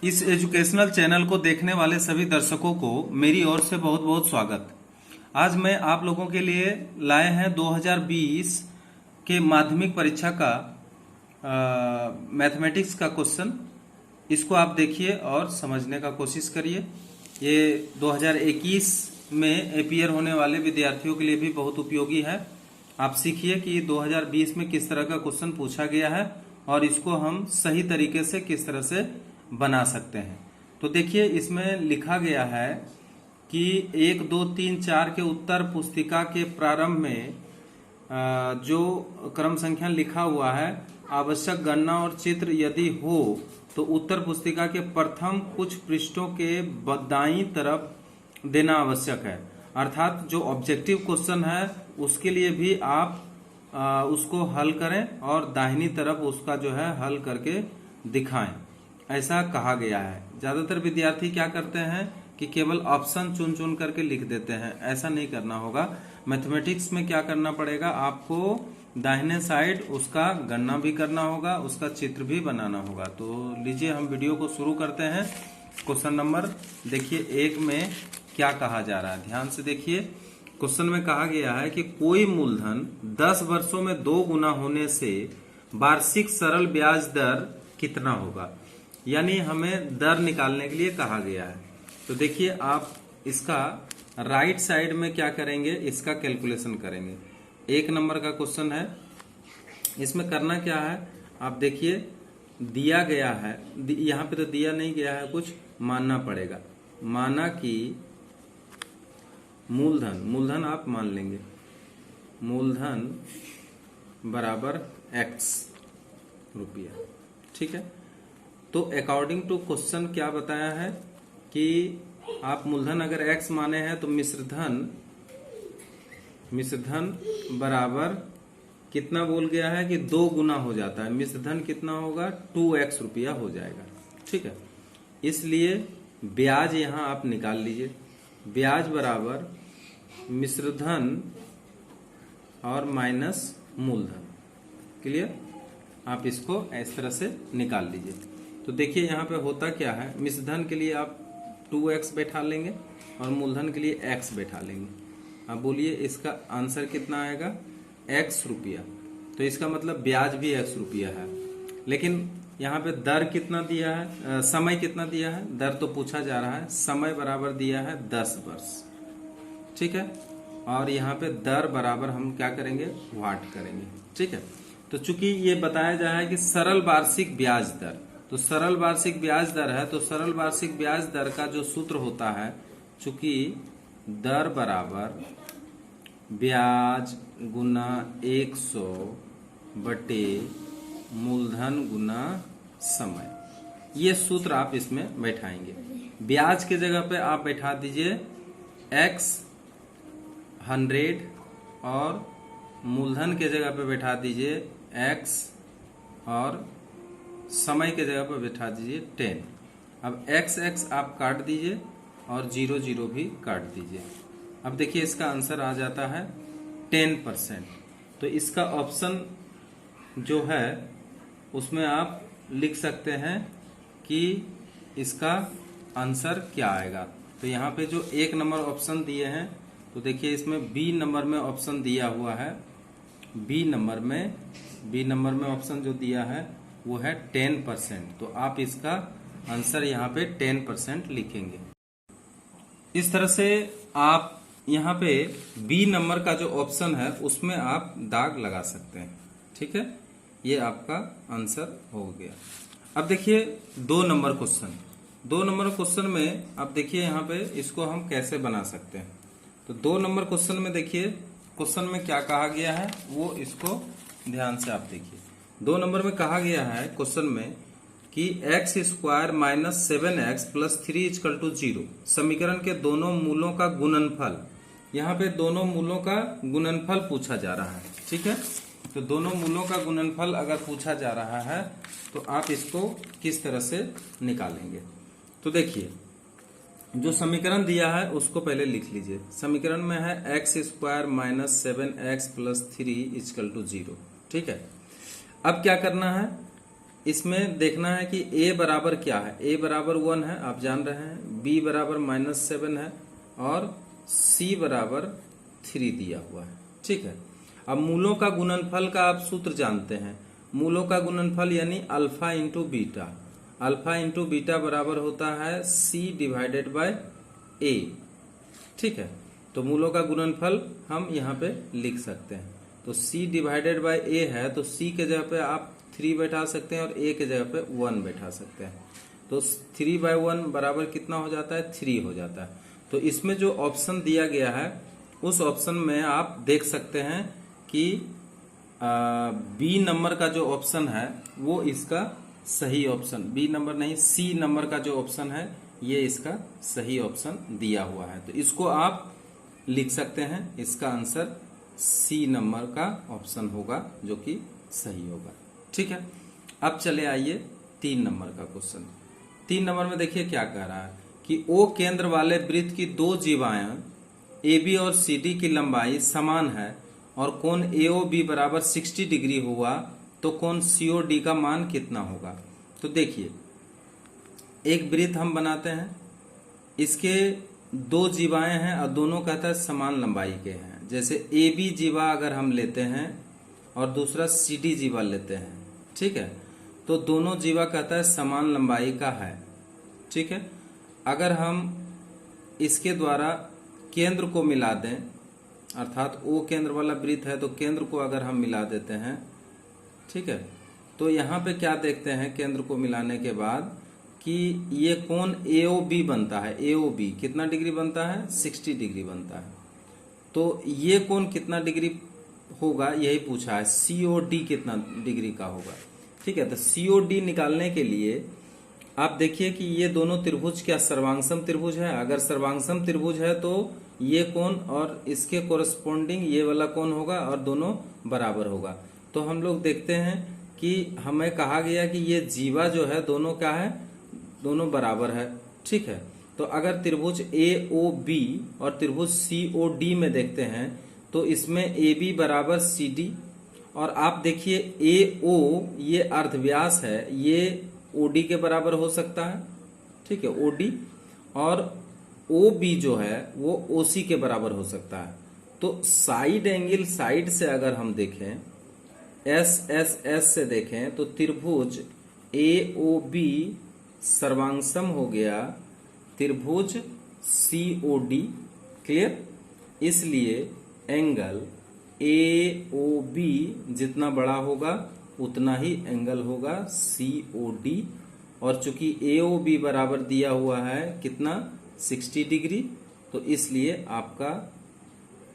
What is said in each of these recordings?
इस educational channel को देखने वाले सभी दर्शकों को मेरी ओर से बहुत बहुत स्वागत। आज मैं आप लोगों के लिए लाए हैं 2020 के माध्यमिक परीक्षा का मैथमेटिक्स का क्वेश्चन। इसको आप देखिए और समझने का कोशिश करिए। ये 2021 में अपीयर होने वाले विद्यार्थियों के लिए भी बहुत उपयोगी है। आप सीखिए कि 2020 में किस तरह का क्वेश्चन पूछा गया है और इसको हम सही तरीके से किस तरह से बना सकते हैं। तो देखिए, इसमें लिखा गया है कि 1, 2, 3, 4 के उत्तर पुस्तिका के प्रारंभ में जो क्रम संख्या लिखा हुआ है, आवश्यक गणना और चित्र यदि हो तो उत्तर पुस्तिका के प्रथम कुछ पृष्ठों के दाईं तरफ देना आवश्यक है। अर्थात जो ऑब्जेक्टिव क्वेश्चन है उसके लिए भी आप उसको हल करें और दाहिनी तरफ उसका जो है हल करके दिखाएं, ऐसा कहा गया है। ज्यादातर विद्यार्थी क्या करते हैं कि केवल ऑप्शन चुन चुन करके लिख देते हैं। ऐसा नहीं करना होगा। मैथमेटिक्स में क्या करना पड़ेगा, आपको दाहिने साइड उसका गणना भी करना होगा, उसका चित्र भी बनाना होगा। तो लीजिए हम वीडियो को शुरू करते हैं। क्वेश्चन नंबर देखिए 1 में क्या कहा जा रहा है, ध्यान से देखिए। क्वेश्चन में कहा गया है कि कोई मूलधन 10 वर्षों में 2 गुना होने से वार्षिक सरल ब्याज दर कितना होगा। यानी हमें दर निकालने के लिए कहा गया है। तो देखिए, आप इसका राइट साइड में क्या करेंगे, इसका कैलकुलेशन करेंगे। 1 नंबर का क्वेश्चन है। इसमें करना क्या है, आप देखिए दिया गया है, यहां पे तो दिया नहीं गया है, कुछ मानना पड़ेगा। माना कि मूलधन आप मान लेंगे, मूलधन बराबर x रुपया, ठीक है। तो अकॉर्डिंग टू क्वेश्चन क्या बताया है कि आप मूलधन अगर x माने हैं तो मिश्रधन बराबर कितना बोल गया है कि 2 गुना हो जाता है। मिश्रधन कितना होगा, 2x रुपया हो जाएगा, ठीक है। इसलिए ब्याज यहां आप निकाल लीजिए। ब्याज बराबर मिश्रधन और माइनस मूलधन। क्लियर, आप इसको इस तरह से निकाल लीजिए। तो देखिए यहाँ पे होता क्या है, मिश्रधन के लिए आप 2x बैठा लेंगे और मूलधन के लिए x बैठा लेंगे। अब बोलिए इसका आंसर कितना आएगा, x रुपया। तो इसका मतलब ब्याज भी x रुपया है। लेकिन यहाँ पे दर कितना दिया है, समय कितना दिया है, दर तो पूछा जा रहा है। समय बराबर दिया है 10 वर्ष, ठीक है। और यहाँ पे दर बराबर हम क्या करेंगे, वाट करेंगे, ठीक है। तो चूंकि ये बताया जा रहा है कि सरल वार्षिक ब्याज दर, तो सरल वार्षिक ब्याज दर है, तो सरल वार्षिक ब्याज दर का जो सूत्र होता है, चूंकि दर बराबर ब्याज गुना 100 बटे मूलधन गुना समय, ये सूत्र आप इसमें बैठाएंगे। ब्याज के जगह पे आप बैठा दीजिए x 100 और मूलधन के जगह पे बैठा दीजिए x और समय के जगह पर बैठा दीजिए 10। अब x आप काट दीजिए और 0 0 भी काट दीजिए। अब देखिए इसका आंसर आ जाता है 10%। तो इसका ऑप्शन जो है उसमें आप लिख सकते हैं कि इसका आंसर क्या आएगा। तो यहाँ पे जो 1 नंबर ऑप्शन दिए हैं, तो देखिए इसमें बी नंबर में ऑप्शन दिया हुआ है। बी नंबर में ऑप्शन जो दिया है वो है 10%। तो आप इसका आंसर यहाँ पे 10% लिखेंगे। इस तरह से आप यहाँ पे बी नंबर का जो ऑप्शन है उसमें आप दाग लगा सकते हैं, ठीक है। ये आपका आंसर हो गया। अब देखिए 2 नंबर क्वेश्चन में आप देखिए यहाँ पे इसको हम कैसे बना सकते हैं। तो 2 नंबर क्वेश्चन में देखिए, क्वेश्चन में क्या कहा गया है वो इसको ध्यान से आप देखिए। 2 नंबर में कहा गया है क्वेश्चन में कि x square minus 7x plus 3 equal to 0 समीकरण के दोनों मूलों का गुणनफल। यहाँ पे दोनों मूलों का गुणनफल पूछा जा रहा है, ठीक है। तो दोनों मूलों का गुणनफल अगर पूछा जा रहा है तो आप इसको किस तरह से निकालेंगे। तो देखिए जो समीकरण दिया है उसको पहले लिख लीजिए। समीकरण में है x square minus 7x plus 3 equal to 0, ठीक है। अब क्या करना है, इसमें देखना है कि a बराबर क्या है। a बराबर 1 है, आप जान रहे हैं। b बराबर -7 है और c बराबर 3 दिया हुआ है। ठीक है, अब मूलों का गुणनफल का आप सूत्र जानते हैं। मूलों का गुणनफल यानी alpha into beta. Alpha into beta बराबर होता है c डिवाइडेड बाय a। ठीक है, तो मूलों का गुणनफल हम यहाँ पे लिख सकते हैं। तो c डिवाइडेड बाय a है, तो c के जगह पे आप 3 बैठा सकते हैं और a के जगह पे 1 बैठा सकते हैं। तो 3/1 बराबर कितना हो जाता है? 3 हो जाता है। तो इसमें जो ऑप्शन दिया गया है उस ऑप्शन में आप देख सकते हैं कि बी नंबर का जो ऑप्शन है वो इसका सही ऑप्शन, बी नंबर नहीं सी नंबर का जो ऑप्शन है ये इसका सही ऑप्शन दिया हुआ है। तो इसको आप लिख सकते हैं, इसका आंसर सी नंबर का ऑप्शन होगा जो कि सही होगा। ठीक है, अब चले आइए 3 नंबर का क्वेश्चन। 3 नंबर में देखिए क्या कह रहा है कि ओ केंद्र वाले वृत्त की 2 जीवाएं ए बी और सी डी की लंबाई समान है और कोण AOB बराबर 60 डिग्री हुआ तो कोण COD का मान कितना होगा। तो देखिए, एक वृत्त हम बनाते हैं, इसके 2 जीवाएं हैं और दोनों कहता है समान लंबाई के हैं। जैसे AB जीवा अगर हम लेते हैं और दूसरा CD जीवा लेते हैं, ठीक है, तो दोनों जीवा कहता है समान लंबाई का है। ठीक है, अगर हम इसके द्वारा केंद्र को मिला दें, अर्थात O केंद्र वाला वृत्त है तो केंद्र को अगर हम मिला देते हैं, ठीक है, तो यहाँ पे क्या देखते हैं केंद्र को मिलाने के बाद कि ये कोण AOB बनता है। AOB कितना डिग्री बनता है? 60 डिग्री बनता है। तो ये कोण कितना डिग्री होगा यही पूछा है, COD कितना डिग्री का होगा। ठीक है, तो COD निकालने के लिए आप देखिए कि ये दोनों त्रिभुज क्या सर्वांगसम त्रिभुज है। अगर सर्वांगसम त्रिभुज है तो ये कोण और इसके कोरस्पोंडिंग ये वाला कोण होगा और दोनों बराबर होगा। तो हम लोग देखते हैं कि हमें कहा गया कि ये जीवा जो है दोनों क्या है? दोनों बराबर है। ठीक है, तो अगर त्रिभुज AOB और त्रिभुज COD में देखते हैं तो इसमें AB बराबर CD और आप देखिए AO ये अर्धव्यास है, ये OD के बराबर हो सकता है। ठीक है, OD और OB जो है वो OC के बराबर हो सकता है। तो साइड एंगल साइड से अगर हम देखें, SSS से देखें तो त्रिभुज AOB सर्वांगसम हो गया त्रिभुज COD। क्लियर? इसलिए एंगल AOB जितना बड़ा होगा उतना ही एंगल होगा COD। और चूंकि AOB बराबर दिया हुआ है कितना? 60 डिग्री, तो इसलिए आपका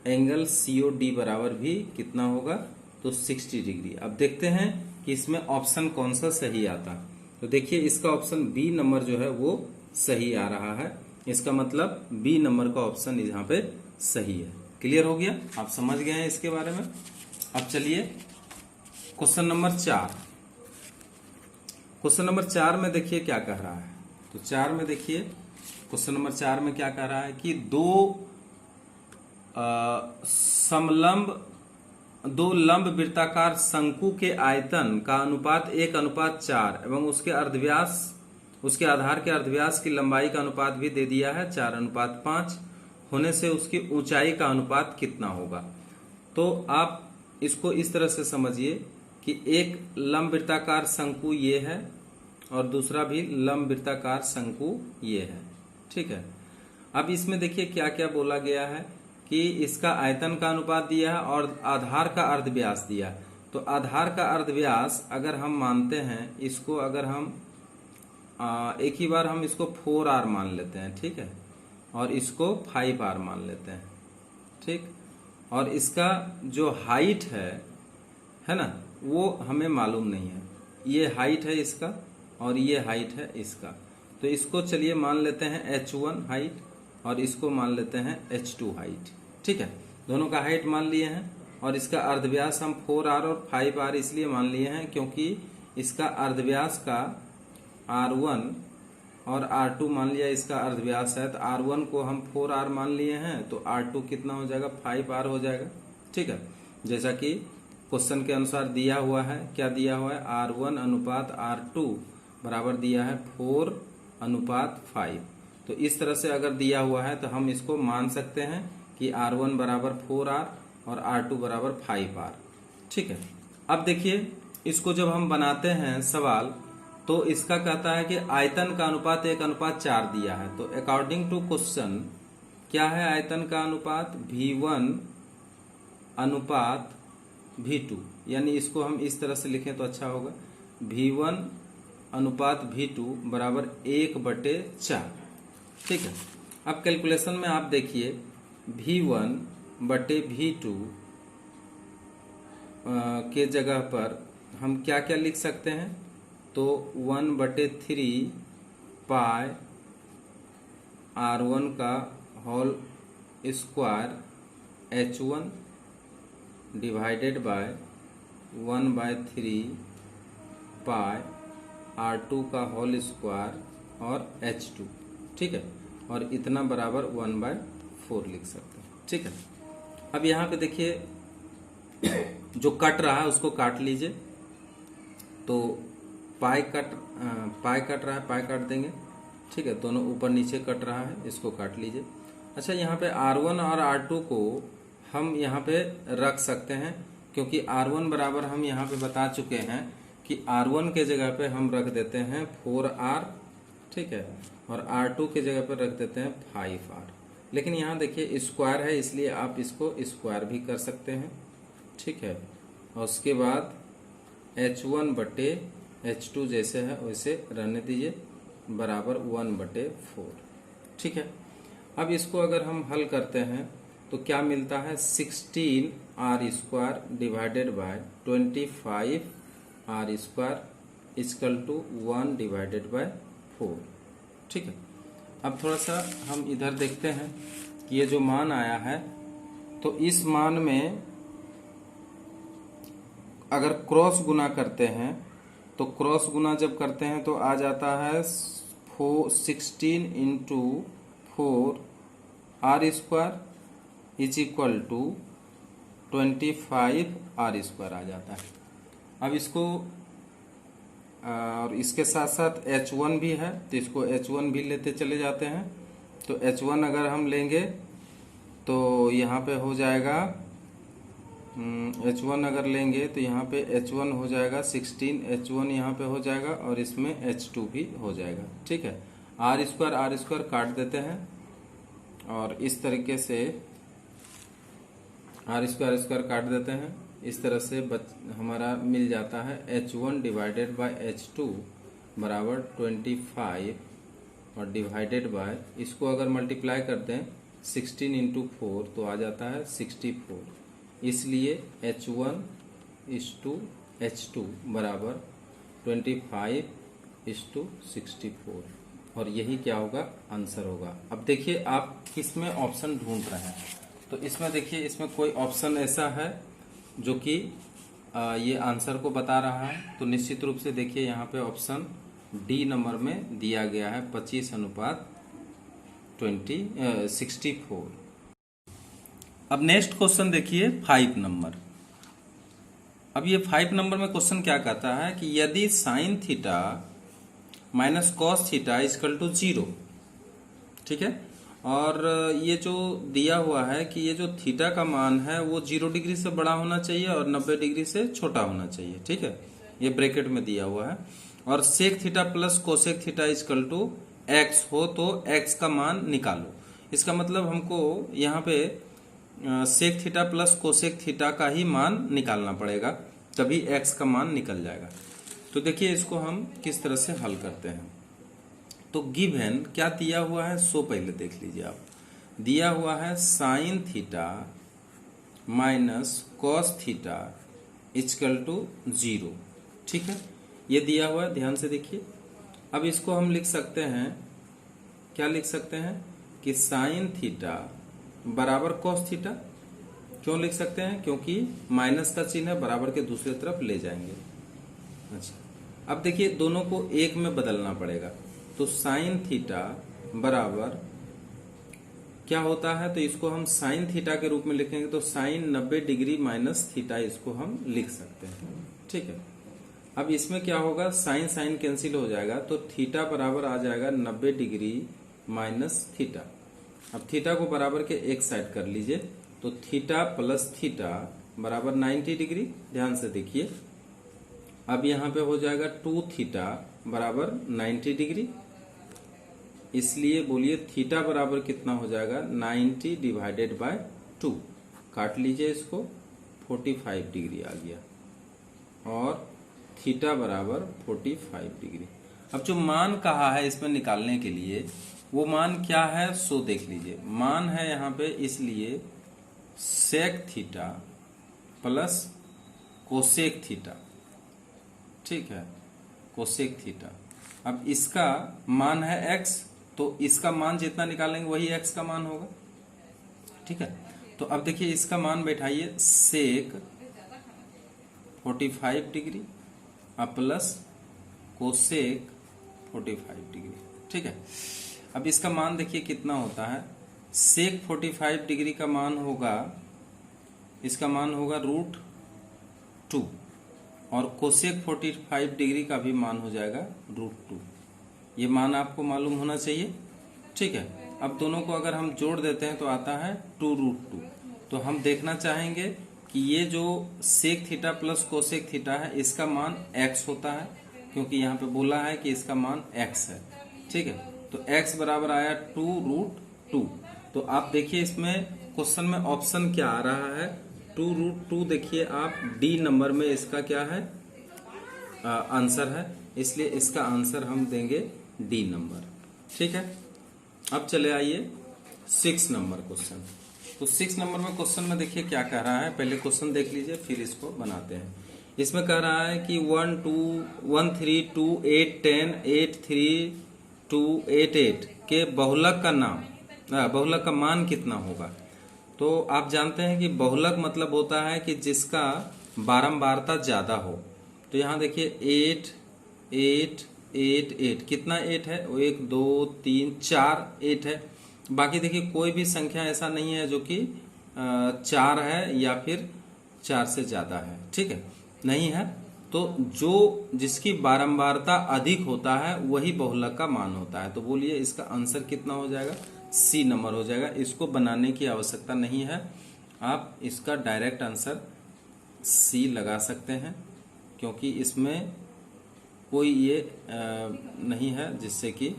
एंगल COD बराबर भी कितना होगा? तो 60 डिग्री। अब देखते हैं कि इसमें ऑप्शन कौन सा सही आता। तो देखिए इसका ऑप्शन बी नंबर जो है वो सही आ रहा है। इसका मतलब बी नंबर का ऑप्शन यहाँ पे सही है। क्लियर हो गया? आप समझ गए हैं इसके बारे में। अब चलिए क्वेश्चन नंबर 4। क्वेश्चन नंबर 4 में देखिए क्या कह रहा है। तो 4 में देखिए, क्वेश्चन नंबर 4 में क्या कह रहा है कि दो लंब वृत्ताकार शंकु के आयतन का अनुपात 1:4 एवं उसके अर्धव्यास, उसके आधार के अर्धव्यास की लंबाई का अनुपात भी दे दिया है 4:5 होने से उसकी ऊंचाई का अनुपात कितना होगा। तो आप इसको इस तरह से समझिए कि एक लंब वृत्ताकार शंकु ये है और दूसरा भी लंब वृत्ताकार शंकु ये है। ठीक है, अब इसमें देखिए क्या क्या बोला गया है कि इसका आयतन का अनुपात दिया है और आधार का अर्धव्यास दिया। तो आधार का अर्धव्यास अगर हम मानते हैं इसको, अगर हम एक ही बार हम इसको 4R मान लेते हैं, ठीक है, और इसको 5R मान लेते हैं, ठीक, और इसका जो हाइट है ना, वो हमें मालूम नहीं है। ये हाइट है इसका और ये हाइट है इसका। तो इसको चलिए मान लेते हैं H1 हाइट और इसको मान लेते हैं H2 हाइट। ठीक है, दोनों का हाइट मान लिए हैं और इसका अर्धव्यास हम 4R और 5R इसलिए मान लिए हैं क्योंकि इसका अर्धव्यास का R1 और R2 मान लिया इसका अर्धव्यास है। तो R1 को हम 4R मान लिए हैं तो R2 कितना हो जाएगा? 5R हो जाएगा। ठीक है, जैसा कि क्वेश्चन के अनुसार दिया हुआ है, क्या दिया हुआ है, R1 अनुपात R2 बराबर दिया है 4:5। तो इस तरह से अगर दिया हुआ है तो हम इसको मान सकते हैं कि R1 बराबर 4R और R2 बराबर 5R। ठीक है, अब देखिए इसको जब हम बनाते हैं सवाल, तो इसका कहता है कि आयतन का अनुपात 1:4 दिया है। तो अकॉर्डिंग टू क्वेश्चन क्या है आयतन का अनुपात, V1 अनुपात V2, यानी इसको हम इस तरह से लिखें तो अच्छा होगा, V1 अनुपात V2 बराबर 1/4। ठीक है, अब कैलकुलेशन में आप देखिए V1/V2 के जगह पर हम क्या क्या लिख सकते हैं, तो 1/3 पाई R1 का whole square H1 divided by 1/3 pi R2 का होल स्क्वायर और H2। ठीक है, और इतना बराबर 1/4 लिख सकते हैं। ठीक है, अब यहाँ पे देखिए जो कट रहा है उसको काट लीजिए, तो पाई कट रहा है, पाई काट देंगे। ठीक है, दोनों ऊपर नीचे कट रहा है, इसको काट लीजिए। अच्छा, यहाँ पे R1 और R2 को हम यहाँ पे रख सकते हैं, क्योंकि R1 बराबर हम यहाँ पे बता चुके हैं कि R1 के जगह पे हम रख देते हैं 4R। ठीक है, और R2 के जगह पे रख देते हैं 5R। लेकिन यहाँ देखिए स्क्वायर है, इसलिए आप इसको स्क्वायर भी कर सकते हैं। ठीक है, और उसके बाद H1/H2 जैसे है वैसे रहने दीजिए, बराबर 1/4। ठीक है, अब इसको अगर हम हल करते हैं तो क्या मिलता है, 16R² divided by 25R² equal to 1/4। ठीक है, अब थोड़ा सा हम इधर देखते हैं कि ये जो मान आया है, तो इस मान में अगर क्रॉस गुना करते हैं, तो क्रॉस गुना जब करते हैं तो आ जाता है 16 into 4R² is equal to 25R² आ जाता है। अब इसको और इसके साथ साथ H1 भी है, तो इसको H1 भी लेते चले जाते हैं। तो H1 अगर हम लेंगे तो यहाँ पे हो जाएगा H1 अगर लेंगे तो यहाँ पे H1 हो जाएगा 16, H1 यहाँ पे हो जाएगा और इसमें H2 भी हो जाएगा। ठीक है, R² काट देते हैं और इस तरीके से R² काट देते हैं, इस तरह से हमारा मिल जाता है H1 डिवाइडेड बाय H2 बराबर 25 और डिवाइडेड बाय, इसको अगर मल्टीप्लाई करते हैं 16 इंटू 4 तो आ जाता है 64। इसलिए H1:H2 बराबर 25:64, और यही क्या होगा, आंसर होगा। अब देखिए आप किसमें ऑप्शन ढूंढ रहे हैं, तो इसमें देखिए इसमें कोई ऑप्शन ऐसा है जो कि ये आंसर को बता रहा है, तो निश्चित रूप से देखिए यहाँ पे ऑप्शन डी नंबर में दिया गया है 25:64। अब नेक्स्ट क्वेश्चन देखिए 5 नंबर। अब ये 5 नंबर में क्वेश्चन क्या कहता है कि यदि sine theta minus cos theta equal to 0, ठीक है, और ये जो दिया हुआ है कि ये जो थीटा का मान है वो 0 डिग्री से बड़ा होना चाहिए और 90 डिग्री से छोटा होना चाहिए। ठीक है, ये ब्रैकेट में दिया हुआ है, और sec theta plus cosec theta equal to x हो तो x का मान निकालो। इसका मतलब हमको यहाँ पे sec theta plus cosec theta का ही मान निकालना पड़ेगा, तभी x का मान निकल जाएगा। तो देखिए इसको हम किस तरह से हल करते हैं। तो गिवन क्या दिया हुआ है, सो पहले देख लीजिए आप। दिया हुआ है sine theta minus cos theta equal to 0। ठीक है, ये दिया हुआ है, ध्यान से देखिए। अब इसको हम लिख सकते हैं, क्या लिख सकते हैं कि साइन थीटा बराबर कॉस थीटा। क्यों लिख सकते हैं, क्योंकि माइनस का चिन्ह है, बराबर के दूसरी तरफ ले जाएंगे। अच्छा, अब देखिए दोनों को एक में बदलना पड़ेगा, तो साइन थीटा बराबर क्या होता है, तो इसको हम साइन थीटा के रूप में लिखेंगे, तो साइन 90 डिग्री माइनस थीटा इसको हम लिख सकते हैं। ठीक है, अब इसमें क्या होगा, साइन साइन कैंसिल हो जाएगा, तो थीटा बराबर आ जाएगा 90 डिग्री माइनस थीटा। अब थीटा को बराबर के एक साइड कर लीजिए, तो थीटा प्लस थीटा बराबर 90 डिग्री। ध्यान से देखिए, अब यहां पे हो जाएगा 2 थीटा बराबर 90 डिग्री। इसलिए बोलिए थीटा बराबर कितना हो जाएगा, 90 डिवाइडेड बाय 2। काट लीजिए इसको, 45 डिग्री आ गया, और थीटा बराबर 45 डिग्री। अब जो मान कहा है इसमें निकालने के लिए, वो मान क्या है सो देख लीजिए। मान है यहाँ पे, इसलिए sec theta plus cosec theta. ठीक है, कोसेक थीटा। अब इसका मान है x, तो इसका मान जितना निकालेंगे वही x का मान होगा। ठीक है, तो अब देखिए इसका मान बैठाइए, सेक 45 डिग्री अब प्लस कोसेक 45 डिग्री। ठीक है, अब इसका मान देखिए कितना होता है, सेक 45 डिग्री का मान होगा, इसका मान होगा √2, और कोसेक 45 डिग्री का भी मान हो जाएगा √2। ये मान आपको मालूम होना चाहिए। ठीक है, अब दोनों को अगर हम जोड़ देते हैं तो आता है 2√2। तो हम देखना चाहेंगे कि ये जो sec theta plus cosec theta है, इसका मान x होता है, क्योंकि यहाँ पे बोला है कि इसका मान x है। ठीक है, तो x बराबर आया 2√2। तो आप देखिए इसमें क्वेश्चन में ऑप्शन क्या आ रहा है, 2√2। देखिए आप डी नंबर में इसका क्या है, आंसर है, इसलिए इसका आंसर हम देंगे डी नंबर। ठीक है, अब चले आइए 6 नंबर क्वेश्चन। तो 6 नंबर में क्वेश्चन में देखिए क्या कह रहा है, पहले क्वेश्चन देख लीजिए फिर इसको बनाते हैं। इसमें कह रहा है कि 1 3 2 8 10 8 3 2 8 8 के बहुलक का नाम, बहुलक का मान कितना होगा। तो आप जानते हैं कि बहुलक मतलब होता है कि जिसका बारंबारता ज्यादा हो। तो यहाँ देखिए 8 8 8 8, कितना 8 है, 1 2 3 4 8 है। बाकी देखिए कोई भी संख्या ऐसा नहीं है जो कि 4 है या फिर 4 से ज्यादा है। ठीक है, नहीं है। तो जो जिसकी बारंबारता अधिक होता है वही बहुलक का मान होता है। तो बोलिए इसका आंसर कितना हो जाएगा, सी नंबर हो जाएगा। इसको बनाने की आवश्यकता नहीं है, आप इसका डायरेक्ट आंसर सी लगा सकते हैं, क्योंकि इसमें कोई ये नहीं है जिससे कि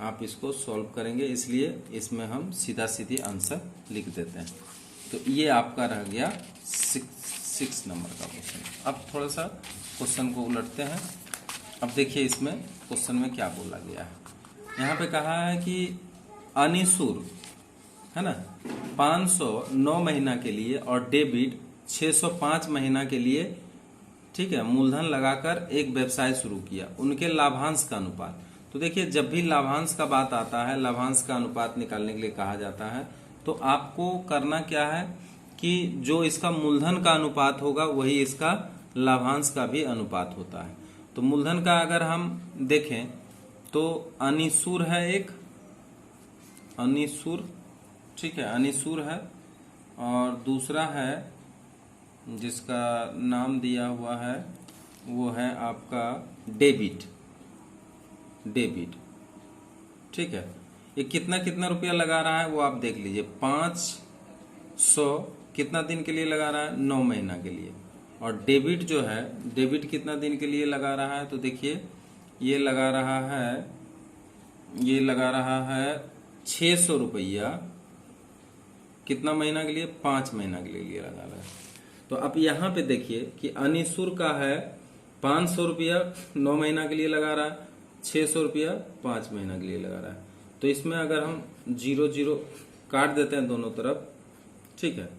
आप इसको सॉल्व करेंगे, इसलिए इसमें हम सीधा सीधी आंसर लिख देते हैं। तो ये आपका रह गया 6 नंबर का क्वेश्चन। अब थोड़ा सा क्वेश्चन को उलटते हैं। अब देखिए इसमें क्वेश्चन में क्या बोला गया है। यहाँ पे कहा है कि अनिशुर है ना 509 महीना के लिए और डेबिट 605 महीना के लिए, ठीक है, मूलधन लगाकर एक व्यवसाय शुरू किया। उनके लाभांश का अनुपात। तो देखिए जब भी लाभांश का बात आता है, लाभांश का अनुपात निकालने के लिए कहा जाता है, तो आपको करना क्या है कि जो इसका मूलधन का अनुपात होगा वही इसका लाभांश का भी अनुपात होता है। तो मूलधन का अगर हम देखें तो अनिशुर है एक, अनिशुर, ठीक है, अनिशुर है, और दूसरा है जिसका नाम दिया हुआ है वो है आपका डेबिट, डेबिट। ठीक है, ये कितना कितना रुपया लगा रहा है वो आप देख लीजिए। 500 कितना दिन के लिए लगा रहा है, 9 महीना के लिए। और डेबिट जो है, डेबिट कितना दिन के लिए लगा रहा है, तो देखिए ये लगा रहा है, ये लगा रहा है 600 रुपया कितना महीना के लिए, 5 महीना के लिए लगा रहा है। तो अब यहाँ पे देखिए कि अनिशुर का है 500 रुपया 9 महीना के लिए लगा रहा है, 600 रुपया 5 महीना के लिए लगा रहा है। तो इसमें अगर हम 0 0 काट देते हैं दोनों तरफ, ठीक है,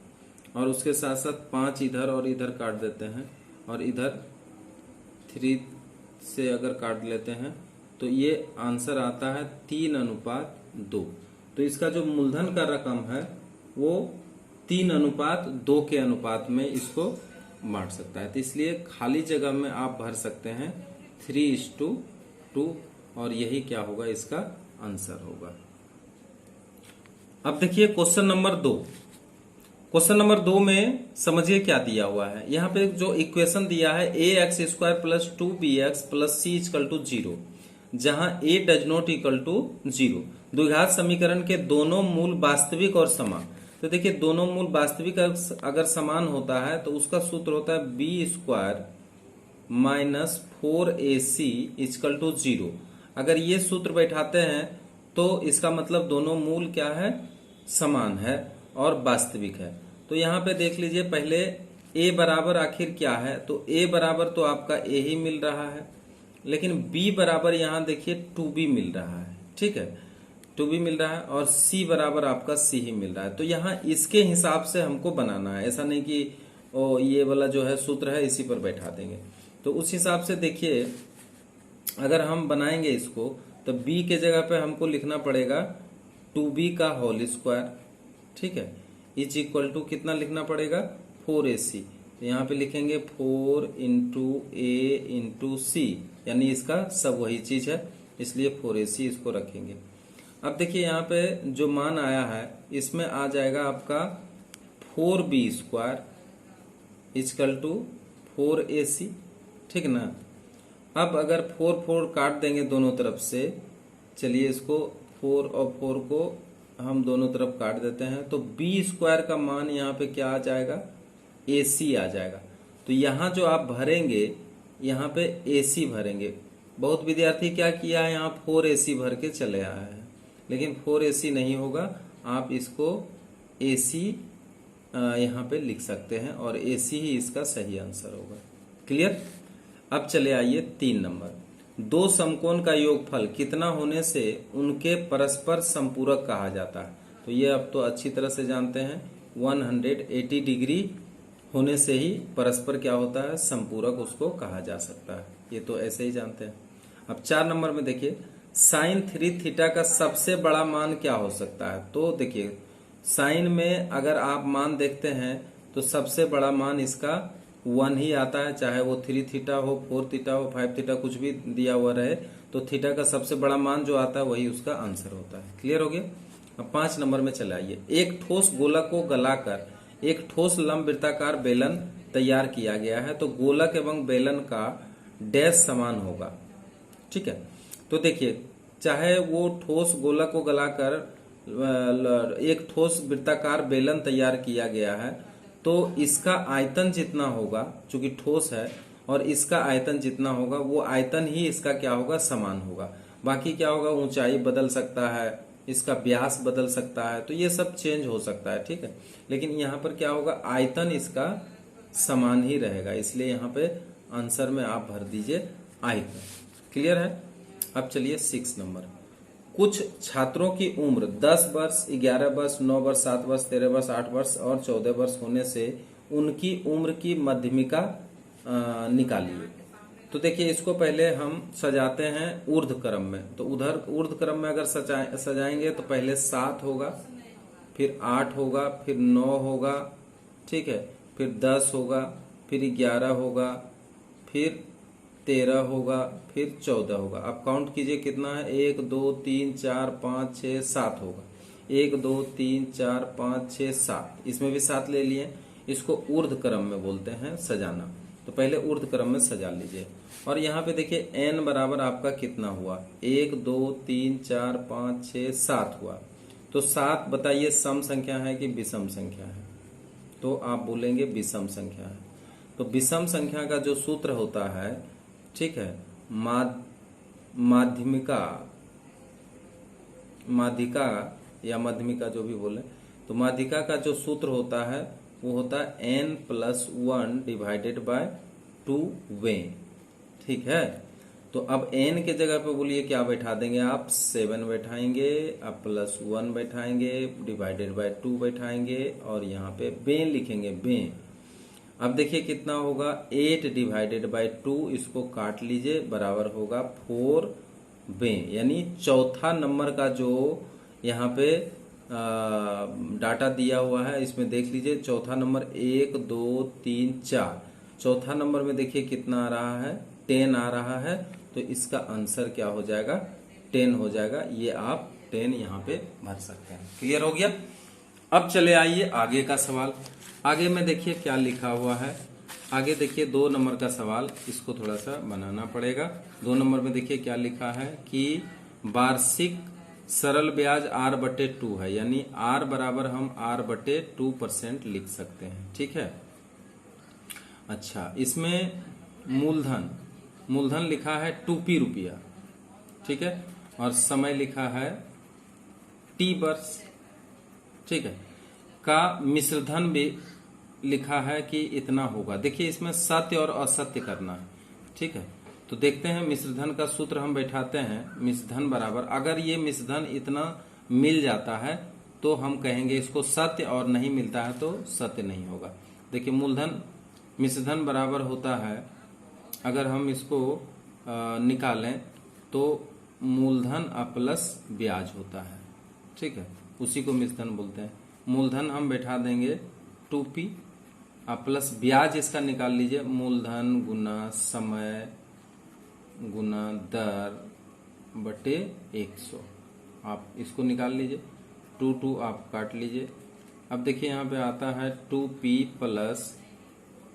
और उसके साथ साथ 5 इधर और इधर काट देते हैं, और इधर 3 से अगर काट लेते हैं, तो ये आंसर आता है 3:2। तो इसका जो मूलधन का रकम है वो 3:2 के अनुपात में इसको बांट सकता है। तो इसलिए खाली जगह में आप भर सकते हैं 3:2, और यही क्या होगा, इसका आंसर होगा। अब देखिए क्वेश्चन नंबर 2। क्वेश्चन नंबर 2 में समझिए क्या दिया हुआ है। यहाँ पे जो इक्वेशन दिया है A X square plus 2bx plus C equal to 0, जहां A does not equal to 0। द्विघात समीकरण के दोनों मूल वास्तविक और समान। तो देखिए दोनों मूल वास्तविक अगर समान होता है तो उसका सूत्र होता है B square minus 4ac equal to 0। अगर ये सूत्र बैठाते हैं तो इसका मतलब दोनों मूल क्या है, समान है और वास्तविक है। तो यहाँ पे देख लीजिए पहले a बराबर आखिर क्या है, तो a बराबर तो आपका a ही मिल रहा है, लेकिन b बराबर यहाँ देखिए 2b मिल रहा है, ठीक है, 2b मिल रहा है, और c बराबर आपका c ही मिल रहा है। तो यहाँ इसके हिसाब से हमको बनाना है, ऐसा नहीं कि ये वाला जो है सूत्र है इसी पर बैठा देंगे। तो उस हिसाब से देखिए अगर हम बनाएंगे इसको तो b के जगह पे हमको लिखना पड़ेगा 2b का होल स्क्वायर, ठीक है, इज इक्वल टू कितना लिखना पड़ेगा 4ac। तो यहाँ पे लिखेंगे 4 इंटू ए इंटू सी, यानी इसका सब वही चीज है, इसलिए 4ac इसको रखेंगे। अब देखिए यहाँ पे जो मान आया है इसमें आ जाएगा आपका 4b square equal to 4ac, ठीक ना। अब अगर 4 काट देंगे दोनों तरफ से, चलिए इसको 4 और 4 को हम दोनों तरफ काट देते हैं, तो b स्क्वायर का मान यहाँ पे क्या आ जाएगा, ac आ जाएगा। तो यहाँ जो आप भरेंगे यहाँ पे ac भरेंगे। बहुत विद्यार्थी क्या किया है, यहाँ 4ac भर के चले आया है, लेकिन 4ac नहीं होगा, आप इसको ac यहाँ पे लिख सकते हैं और ac ही इसका सही आंसर होगा। क्लियर। अब चले आइए 3 नंबर। दो समकोण का योगफल कितना होने से उनके परस्पर संपूरक कहा जाता है। तो ये अब तो अच्छी तरह से जानते हैं, 180 डिग्री होने से ही परस्पर क्या होता है, संपूरक उसको कहा जा सकता है, ये तो ऐसे ही जानते हैं। अब 4 नंबर में देखिए साइन 3 थीटा का सबसे बड़ा मान क्या हो सकता है। तो देखिए साइन में अगर आप मान देखते हैं तो सबसे बड़ा मान इसका 1 ही आता है, चाहे वो 3 थीटा हो, 4 थीटा हो, 5 थीटा, कुछ भी दिया हुआ रहे, तो थीटा का सबसे बड़ा मान जो आता है वही उसका आंसर होता है। क्लियर हो गया। अब 5 नंबर में चले आइए। एक ठोस गोलक को गलाकर एक ठोस लंबवृत्ताकार बेलन तैयार किया गया है, तो गोलक एवं बेलन का डैश समान होगा, ठीक है। तो देखिए चाहे वो ठोस गोलक को गलाकर एक ठोस वृत्ताकार बेलन तैयार किया गया है, तो इसका आयतन जितना होगा, चूंकि ठोस है और इसका आयतन जितना होगा वो आयतन ही इसका क्या होगा, समान होगा। बाकी क्या होगा, ऊंचाई बदल सकता है, इसका व्यास बदल सकता है, तो ये सब चेंज हो सकता है, ठीक है। लेकिन यहाँ पर क्या होगा, आयतन इसका समान ही रहेगा, इसलिए यहाँ पे आंसर में आप भर दीजिए आयतन। क्लियर है। अब चलिए 6 नंबर। कुछ छात्रों की उम्र 10 वर्ष, 11 वर्ष, 9 वर्ष, 7 वर्ष, 13 वर्ष, 8 वर्ष और 14 वर्ष होने से उनकी उम्र की मध्यमिका निकालिए। तो देखिए इसको पहले हम सजाते हैं ऊर्ध्व क्रम में। तो उधर ऊर्ध्व क्रम में अगर सजाएंगे तो पहले 7 होगा, फिर 8 होगा, फिर 9 होगा, ठीक है, फिर 10 होगा, फिर 11 होगा, फिर 13 होगा, फिर 14 होगा। अब काउंट कीजिए कितना है, 1 2 3 4 5 6 7 होगा, 1 2 3 4 5 6 7, इसमें भी 7 ले लिए। इसको ऊर्ध्व क्रम में बोलते हैं सजाना। तो पहले ऊर्ध्व क्रम में सजा लीजिए। और यहाँ पे देखिए n बराबर आपका कितना हुआ, 1 2 3 4 5 6 7 हुआ। तो 7 बताइए सम संख्या है कि विषम संख्या है, तो आप बोलेंगे विषम संख्या है। तो विषम संख्या का जो सूत्र होता है, ठीक है, माध्यिका या मध्यमिका जो भी बोले, तो माध्यिका का जो सूत्र होता है वो होता है n+1 डिवाइडेड बाय 2 वे, ठीक है। तो अब n के जगह पे बोलिए क्या बैठा देंगे आप, 7 बैठाएंगे, अब +1 बैठाएंगे, डिवाइडेड बाय 2 बैठाएंगे, और यहाँ पे बे लिखेंगे, बे। अब देखिए कितना होगा, 8 डिवाइडेड बाय 2, इसको काट लीजिए, बराबर होगा 4 बे। यानी चौथा नंबर का जो यहाँ पे डाटा दिया हुआ है इसमें देख लीजिए, चौथा नंबर 1 2 3 4, चौथा नंबर में देखिए कितना आ रहा है, 10 आ रहा है। तो इसका आंसर क्या हो जाएगा, 10 हो जाएगा। ये आप 10 यहाँ पे भर सकते हैं। क्लियर हो गया। अब चले आइए आगे का सवाल। आगे में देखिए क्या लिखा हुआ है। आगे देखिए 2 नंबर का सवाल, इसको थोड़ा सा बनाना पड़ेगा। 2 नंबर में देखिए क्या लिखा है कि वार्षिक सरल ब्याज R/2 है, यानी R बराबर हम R/2% लिख सकते हैं। ठीक है। अच्छा, इसमें मूलधन लिखा है 2p रुपया, ठीक है, और समय लिखा है T वर्ष, ठीक है, का मिश्रधन भी लिखा है कि इतना होगा। देखिए इसमें सत्य और असत्य करना है। ठीक है, तो देखते हैं मिश्रधन का सूत्र हम बैठाते हैं। मिश्रधन बराबर, अगर ये मिश्रधन इतना मिल जाता है तो हम कहेंगे इसको सत्य, और नहीं मिलता है तो सत्य नहीं होगा। देखिए मूलधन मिश्रधन बराबर होता है, अगर हम इसको निकालें तो मूलधन प्लस ब्याज होता है। ठीक है, उसी को मिश्रधन बोलते हैं। मूलधन हम बैठा देंगे 2p प्लस ब्याज इसका निकाल लीजिए, मूलधन गुना समय गुना दर बटे 100। आप इसको निकाल लीजिए, 2 आप काट लीजिए। अब देखिए यहाँ पे आता है 2p plus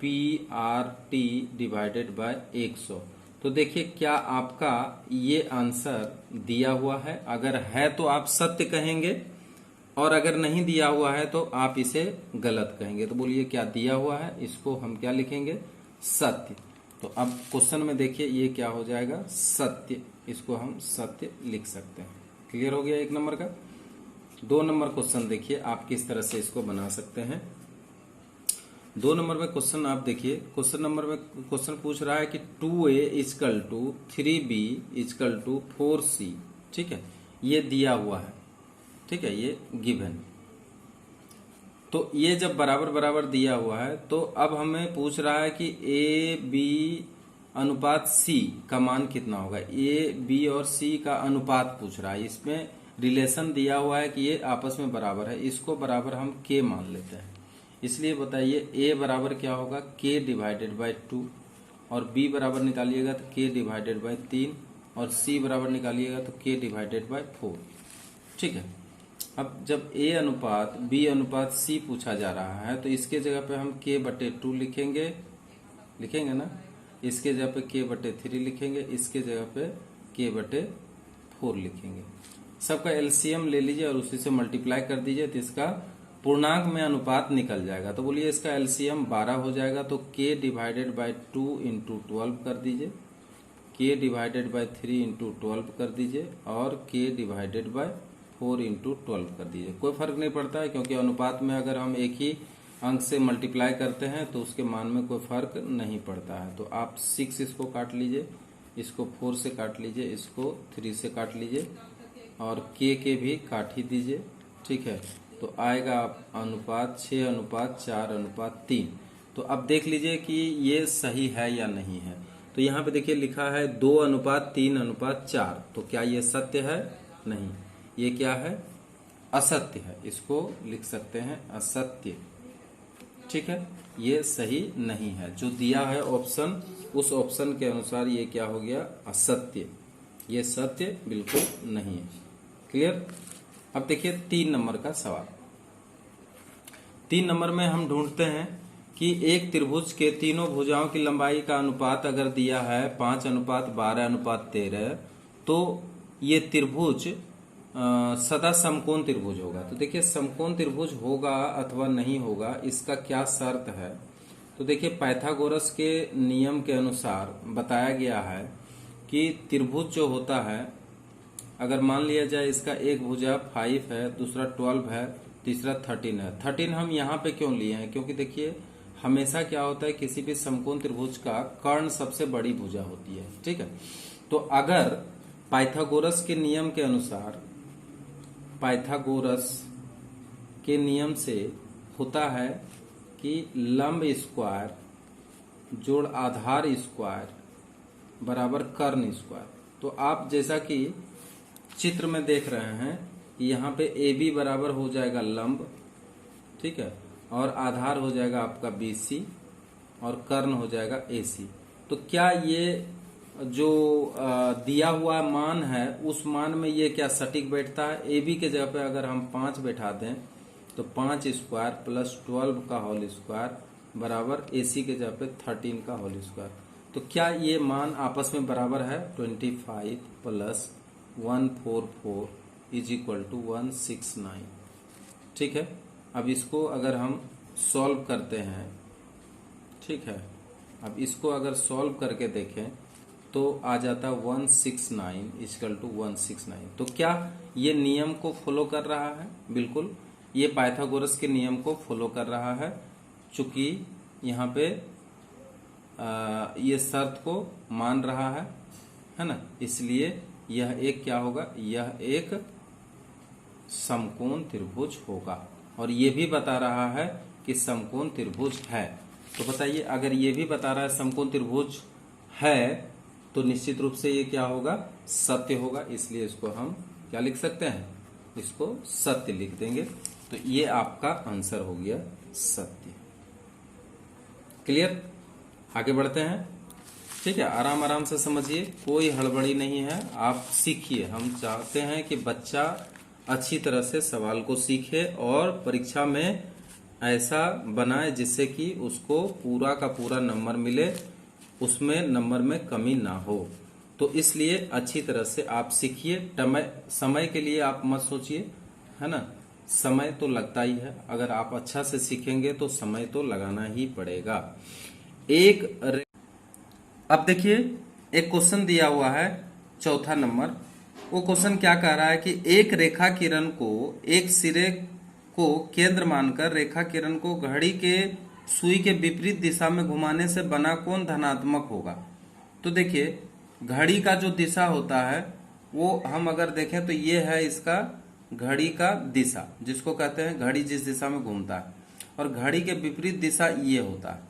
PRT divided by 100। तो देखिए क्या आपका ये आंसर दिया हुआ है। अगर है तो आप सत्य कहेंगे, और अगर नहीं दिया हुआ है तो आप इसे गलत कहेंगे। तो बोलिए क्या दिया हुआ है, इसको हम क्या लिखेंगे, सत्य। तो अब क्वेश्चन में देखिए ये क्या हो जाएगा, सत्य। इसको हम सत्य लिख सकते हैं। क्लियर हो गया 1 नंबर का। 2 नंबर क्वेश्चन देखिए आप किस तरह से इसको बना सकते हैं। 2 नंबर में क्वेश्चन आप देखिए, क्वेश्चन नंबर में क्वेश्चन पूछ रहा है कि 2a equal to 3b equal to 4c। ठीक है, ये दिया हुआ है। ठीक है, ये गिवन। तो ये जब बराबर बराबर दिया हुआ है तो अब हमें पूछ रहा है कि a b अनुपात c का मान कितना होगा। a b और c का अनुपात पूछ रहा है। इसमें रिलेशन दिया हुआ है कि ये आपस में बराबर है, इसको बराबर हम k मान लेते हैं। इसलिए बताइए a बराबर क्या होगा, k डिवाइडेड बाय 2, और b बराबर निकालिएगा तो k डिवाइडेड बाय 3, और c बराबर निकालिएगा तो k डिवाइडेड बाय 4। ठीक है, अब जब a अनुपात b अनुपात c पूछा जा रहा है तो इसके जगह पे हम k/2 लिखेंगे ना, इसके जगह पे k/3 लिखेंगे, इसके जगह पे k/4 लिखेंगे। सबका एलसीएम ले लीजिए और उसी से मल्टीप्लाई कर दीजिए तो इसका पूर्णांक में अनुपात निकल जाएगा। तो बोलिए इसका एलसीएम 12 हो जाएगा। तो k डिवाइडेड बाय 2 इंटू 12 कर दीजिए, k डिवाइडेड बाय 3 इंटू 12 कर दीजिए, और k डिवाइडेड बाय 4 इंटू 12 कर दीजिए। कोई फर्क नहीं पड़ता है, क्योंकि अनुपात में अगर हम एक ही अंक से मल्टीप्लाई करते हैं तो उसके मान में कोई फर्क नहीं पड़ता है। तो आप 6 इसको काट लीजिए, इसको 4 से काट लीजिए, इसको 3 से काट लीजिए, और के भी काट ही दीजिए। ठीक है, तो आएगा अनुपात 6:4:3। तो अब देख लीजिए कि ये सही है या नहीं है। तो यहाँ पे देखिए लिखा है 2:3:4। तो क्या ये सत्य है, नहीं, ये क्या है, असत्य है। इसको लिख सकते हैं असत्य। ठीक है, ये सही नहीं है। जो दिया है ऑप्शन, उस ऑप्शन के अनुसार ये क्या हो गया, असत्य। ये सत्य बिल्कुल नहीं है। क्लियर। अब देखिए 3 नंबर का सवाल। 3 नंबर में हम ढूंढते हैं कि एक त्रिभुज के तीनों भुजाओं की लंबाई का अनुपात अगर दिया है 5:12:13, तो ये त्रिभुज सदा समकोण त्रिभुज होगा। तो देखिए समकोण त्रिभुज होगा अथवा नहीं होगा, इसका क्या शर्त है। तो देखिए पाइथागोरस के नियम के अनुसार बताया गया है कि त्रिभुज जो होता है, अगर मान लिया जाए इसका एक भुजा 5 है, दूसरा 12 है, तीसरा 13 है। 13 हम यहाँ पे क्यों लिए हैं, क्योंकि देखिए हमेशा क्या होता है, किसी भी समकोण त्रिभुज का कर्ण सबसे बड़ी भुजा होती है। ठीक है, तो अगर पाइथागोरस के नियम के अनुसार, पाइथागोरस के नियम से होता है कि लंब स्क्वायर जोड़ आधार स्क्वायर बराबर कर्ण स्क्वायर। तो आप जैसा कि चित्र में देख रहे हैं, यहाँ पे AB बराबर हो जाएगा लंब, ठीक है, और आधार हो जाएगा आपका BC, और कर्ण हो जाएगा AC। तो क्या ये जो दिया हुआ मान है उस मान में ये क्या सटीक बैठता है। ए बी के जगह पे अगर हम 5 बैठा दें तो 5 स्क्वायर प्लस 12 का होल स्क्वायर बराबर ए सी के जगह पे 13 का होल स्क्वायर। तो क्या ये मान आपस में बराबर है। 25 प्लस 144 इज इक्वल टू 169। ठीक है, अब इसको अगर हम सॉल्व करते हैं, ठीक है, अब इसको अगर सॉल्व करके देखें तो आ जाता 169 इक्वल टू 169। तो क्या ये नियम को फॉलो कर रहा है। बिल्कुल ये पाइथागोरस के नियम को फॉलो कर रहा है, चूंकि यहाँ पे ये शर्त को मान रहा है ना, इसलिए यह एक क्या होगा, यह एक समकोण त्रिभुज होगा। और ये भी बता रहा है कि समकोण त्रिभुज है। तो बताइए, अगर ये भी बता रहा है समकोण त्रिभुज है तो निश्चित रूप से ये क्या होगा, सत्य होगा। इसलिए इसको हम क्या लिख सकते हैं, इसको सत्य लिख देंगे। तो ये आपका आंसर हो गया सत्य। क्लियर, आगे बढ़ते हैं। ठीक है, आराम आराम से समझिए, कोई हड़बड़ी नहीं है, आप सीखिए। हम चाहते हैं कि बच्चा अच्छी तरह से सवाल को सीखे और परीक्षा में ऐसा बनाए जिससे कि उसको पूरा का पूरा नंबर मिले, उसमें नंबर में कमी ना हो। तो इसलिए अच्छी तरह से आप सीखिए। समय के लिए आप मत सोचिए, है ना, समय तो लगता ही है। अगर आप अच्छा से सीखेंगे तो समय तो लगाना ही पड़ेगा। अब देखिए, एक क्वेश्चन दिया हुआ है 4था नंबर। वो क्वेश्चन क्या कह रहा है कि एक रेखा किरण को एक सिरे को केंद्र मानकर रेखा किरण को घड़ी के सुई के विपरीत दिशा में घुमाने से बना कोण धनात्मक होगा। तो देखिए, घड़ी का जो दिशा होता है वो हम अगर देखें तो ये है इसका घड़ी का दिशा, जिसको कहते हैं घड़ी जिस दिशा में घूमता है, और घड़ी के विपरीत दिशा ये होता है।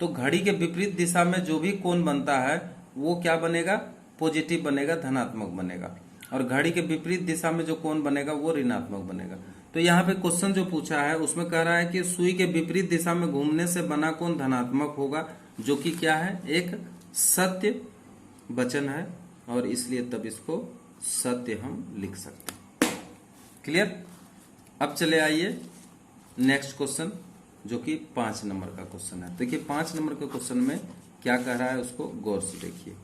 तो घड़ी के विपरीत दिशा में जो भी कोण बनता है वो क्या बनेगा, पॉजिटिव बनेगा, धनात्मक बनेगा। और घड़ी के विपरीत दिशा में जो कोण बनेगा वो ऋणात्मक बनेगा। तो यहाँ पे क्वेश्चन जो पूछा है उसमें कह रहा है कि सुई के विपरीत दिशा में घूमने से बना कोण धनात्मक होगा, जो कि क्या है, एक सत्य वचन है, और इसलिए तब इसको सत्य हम लिख सकते हैं। क्लियर। अब चले आइए नेक्स्ट क्वेश्चन, जो कि 5 नंबर का क्वेश्चन है। देखिए 5 नंबर के क्वेश्चन में क्या कह रहा है उसको गौर से देखिए।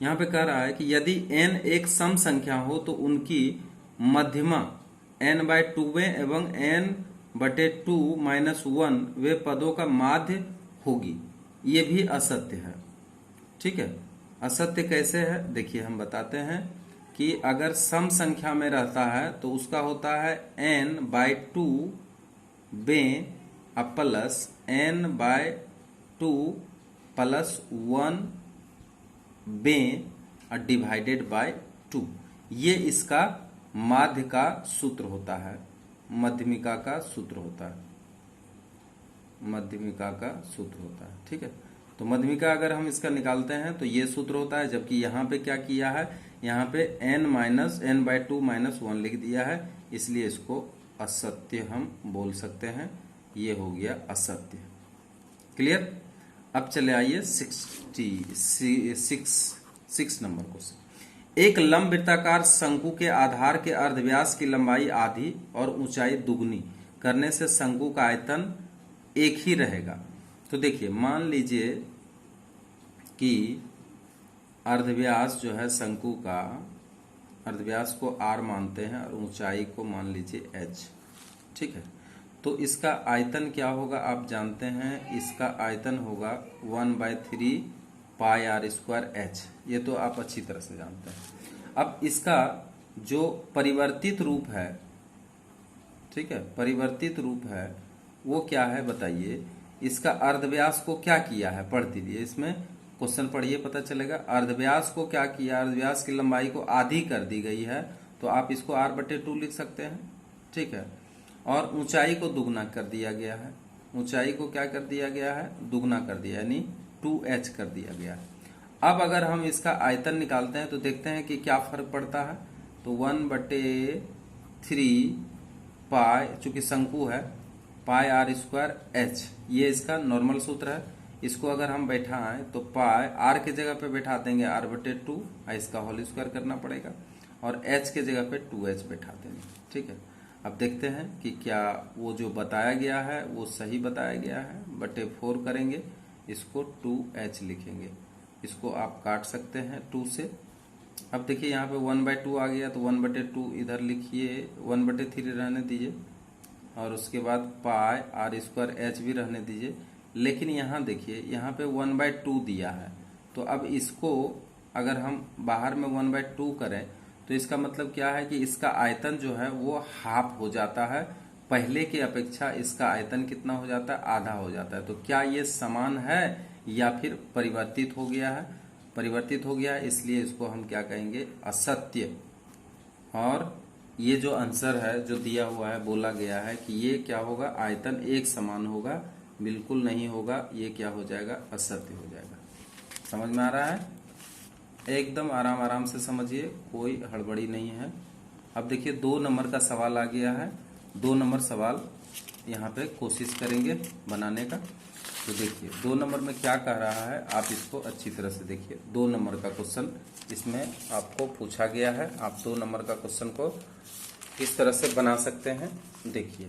यहाँ पे कह रहा है कि यदि n एक सम संख्या हो तो उनकी मध्यमा n/2 एवं n/2 -1 वे पदों का माध्य होगी। ये भी असत्य है। ठीक है, असत्य कैसे है देखिए, हम बताते हैं कि अगर सम संख्या में रहता है तो उसका होता है n/2 plus n/2 plus 1 divided by 2। ये इसका माध्य का सूत्र होता है, मध्यमिका का सूत्र होता है, मध्यमिका का सूत्र होता है। ठीक है, तो मध्यमिका अगर हम इसका निकालते हैं तो ये सूत्र होता है। जबकि यहाँ पे क्या किया है, यहाँ पे n/2 - 1 लिख दिया है, इसलिए इसको असत्य हम बोल सकते हैं। ये हो गया असत्य। क्लियर। अब चले आइए 6 नंबर क्वेश्चन। एक लंब वृत्ताकार शंकु के आधार के अर्धव्यास की लंबाई आधी और ऊंचाई दुगनी करने से शंकु का आयतन एक ही रहेगा। तो देखिए, मान लीजिए कि अर्धव्यास जो है शंकु का, अर्धव्यास को r मानते हैं और ऊंचाई को मान लीजिए h। ठीक है, तो इसका आयतन क्या होगा आप जानते हैं, इसका आयतन होगा 1/3 पाई r² h। ये तो आप अच्छी तरह से जानते हैं। अब इसका जो परिवर्तित रूप है, ठीक है, परिवर्तित रूप है वो क्या है बताइए। इसका अर्धव्यास को क्या किया है पढ़ दीजिए, इसमें क्वेश्चन पढ़िए पता चलेगा। अर्धव्यास को क्या किया, अर्धव्यास की लंबाई को आधी कर दी गई है, तो आप इसको r/2 लिख सकते हैं। ठीक है, और ऊंचाई को दुगना कर दिया गया है। ऊंचाई को क्या कर दिया गया है, दुगना कर दिया, यानी 2h कर दिया गया है। अब अगर हम इसका आयतन निकालते हैं तो देखते हैं कि क्या फर्क पड़ता है। तो 1/3 पाई, चूंकि शंकु है, पाई r² h, ये इसका नॉर्मल सूत्र है। इसको अगर हम बैठाएं तो पाई आर के जगह पे बैठा देंगे r/2, इसका होल स्क्वायर करना पड़ेगा, और h के जगह पे 2h बैठा देंगे। ठीक है, अब देखते हैं कि क्या वो जो बताया गया है वो सही बताया गया है। /4 करेंगे, इसको 2h लिखेंगे, इसको आप काट सकते हैं 2 से। अब देखिए यहाँ पे 1/2 आ गया तो 1/2 इधर लिखिए, 1/3 रहने दीजिए, और उसके बाद पाई r² h भी रहने दीजिए। लेकिन यहाँ देखिए यहाँ पे 1/2 दिया है, तो अब इसको अगर हम बाहर में 1/2 करें तो इसका मतलब क्या है कि इसका आयतन जो है वो हाफ हो जाता है, पहले के अपेक्षा इसका आयतन कितना हो जाता है, आधा हो जाता है। तो क्या ये समान है या फिर परिवर्तित हो गया है? परिवर्तित हो गया है, इसलिए इसको हम क्या कहेंगे, असत्य। और ये जो आंसर है जो दिया हुआ है, बोला गया है कि ये क्या होगा, आयतन एक समान होगा, बिल्कुल नहीं होगा, ये क्या हो जाएगा, असत्य हो जाएगा। समझ में आ रहा है? एकदम आराम आराम से समझिए, कोई हड़बड़ी नहीं है। अब देखिए 2 नंबर का सवाल आ गया है, 2 नंबर सवाल यहाँ पे कोशिश करेंगे बनाने का। तो देखिए 2 नंबर में क्या कह रहा है, आप इसको अच्छी तरह से देखिए। 2 नंबर का क्वेश्चन इसमें आपको पूछा गया है, आप 2 नंबर का क्वेश्चन को किस तरह से बना सकते हैं देखिए।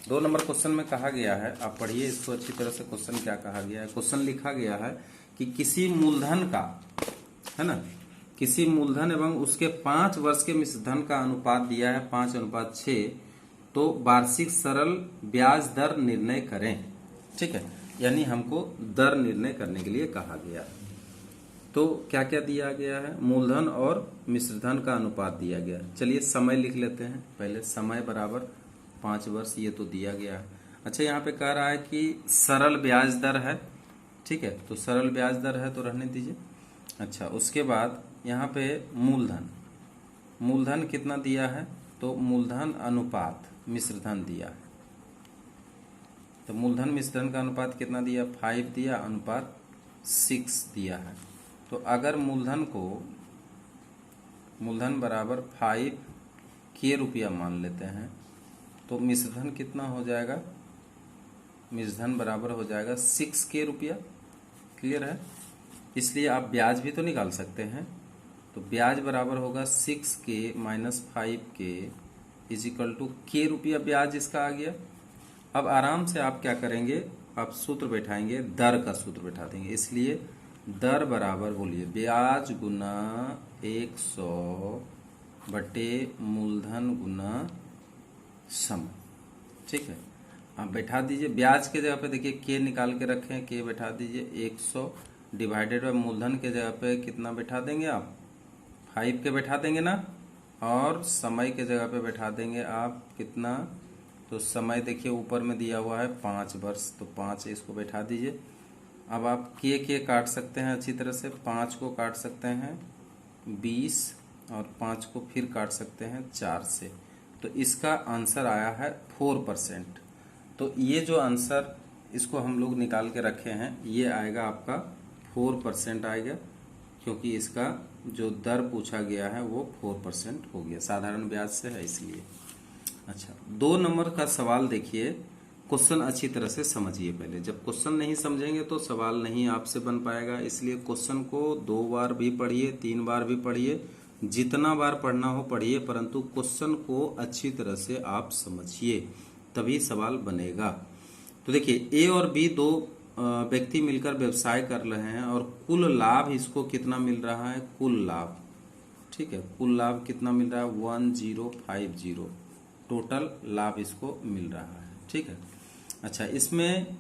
2 नंबर क्वेश्चन में कहा गया है, आप पढ़िए इसको अच्छी तरह से। क्वेश्चन क्या कहा गया है, क्वेश्चन लिखा गया है कि किसी मूलधन का, है ना, किसी मूलधन एवं उसके 5 वर्ष के मिश्रधन का अनुपात दिया है 5:6, तो वार्षिक सरल ब्याज दर निर्णय करें। ठीक है, यानी हमको दर निर्णय करने के लिए कहा गया। तो क्या क्या दिया गया है, मूलधन और मिश्रधन का अनुपात दिया गया। चलिए समय लिख लेते हैं पहले, समय बराबर 5 वर्ष, ये तो दिया गया है। अच्छा, यहाँ पे कह रहा है कि सरल ब्याज दर है। ठीक है, तो सरल ब्याज दर है तो रहने दीजिए। अच्छा, उसके बाद यहाँ पे मूलधन, मूलधन कितना दिया है, तो मूलधन अनुपात मिश्रधन दिया है। तो मूलधन मिश्रधन का अनुपात कितना दिया, 5 दिया, अनुपात 6 दिया है। तो अगर मूलधन को, मूलधन बराबर 5 के रुपया मान लेते हैं, तो मिश्रधन कितना हो जाएगा, मिश्रधन बराबर हो जाएगा 6 के रुपया। क्लियर है? इसलिए आप ब्याज भी तो निकाल सकते हैं। तो ब्याज बराबर होगा 6k minus 5k is equal to के रुपया ब्याज इसका आ गया। अब आराम से आप क्या करेंगे, आप सूत्र बैठाएंगे, दर का सूत्र बैठा देंगे। इसलिए दर बराबर बोलिए ब्याज गुना 100 बटे मूलधन गुना समय। ठीक है, आप बैठा दीजिए। ब्याज के जगह पे देखिए के निकाल के रखें, के बैठा दीजिए 100 डिवाइडेड बाय मूलधन के जगह पे कितना बैठा देंगे आप, 5 के बैठा देंगे ना, और समय के जगह पे बैठा देंगे आप कितना, तो समय देखिए ऊपर में दिया हुआ है 5 वर्ष, तो 5 इसको बैठा दीजिए। अब आप के काट सकते हैं अच्छी तरह से, 5 को काट सकते हैं 20 और 5 को फिर काट सकते हैं 4 से। तो इसका आंसर आया है 4%। तो ये जो आंसर इसको हम लोग निकाल के रखे हैं, ये आएगा आपका 4% आएगा, क्योंकि इसका जो दर पूछा गया है वो 4% हो गया, साधारण ब्याज से है इसलिए। अच्छा, 2 नंबर का सवाल देखिए, क्वेश्चन अच्छी तरह से समझिए पहले। जब क्वेश्चन नहीं समझेंगे तो सवाल नहीं आपसे बन पाएगा, इसलिए क्वेश्चन को 2 बार भी पढ़िए, 3 बार भी पढ़िए, जितना बार पढ़ना हो पढ़िए, परंतु क्वेश्चन को अच्छी तरह से आप समझिए, तभी सवाल बनेगा। तो देखिए ए और बी 2 व्यक्ति मिलकर व्यवसाय कर रहे हैं और कुल लाभ इसको कितना मिल रहा है, कुल लाभ। ठीक है, कुल लाभ कितना मिल रहा है, 1050 टोटल लाभ इसको मिल रहा है। ठीक है, अच्छा, इसमें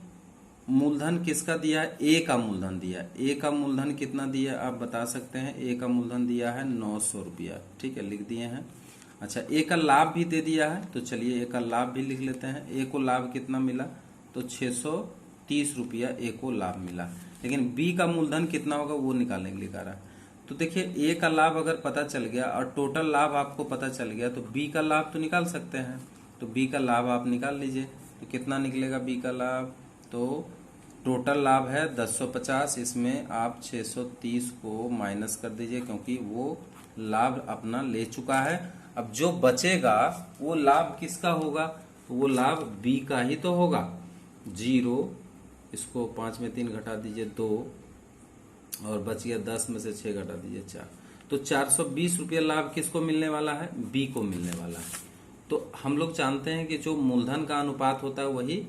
मूलधन किसका दिया है, ए का मूलधन दिया है। ए का मूलधन कितना दिया आप बता सकते हैं, ए का मूलधन दिया है 900 रुपया। ठीक है, लिख दिए हैं। अच्छा, ए का लाभ भी दे दिया है, तो चलिए ए का लाभ भी लिख लेते हैं। ए को लाभ कितना मिला, तो 630 रुपया ए को लाभ मिला। लेकिन बी का मूलधन कितना होगा वो निकालने के लिए कह रहा है। तो देखिए ए का लाभ अगर पता चल गया और टोटल लाभ आपको पता चल गया, तो बी का लाभ तो निकाल सकते हैं। तो बी का लाभ आप निकाल लीजिए, तो कितना निकलेगा बी का लाभ, तो टोटल लाभ है 1050, इसमें आप 630 को माइनस कर दीजिए, क्योंकि वो लाभ अपना ले चुका है। अब जो बचेगा वो लाभ किसका होगा, तो वो लाभ बी का ही तो होगा। 0 इसको 5 में 3 घटा दीजिए 2, और बच गया 10 में से 6 घटा दीजिए 4। तो 420 रुपया लाभ किसको मिलने वाला है? बी को मिलने वाला है। तो हम लोग जानते हैं कि जो मूलधन का अनुपात होता है वही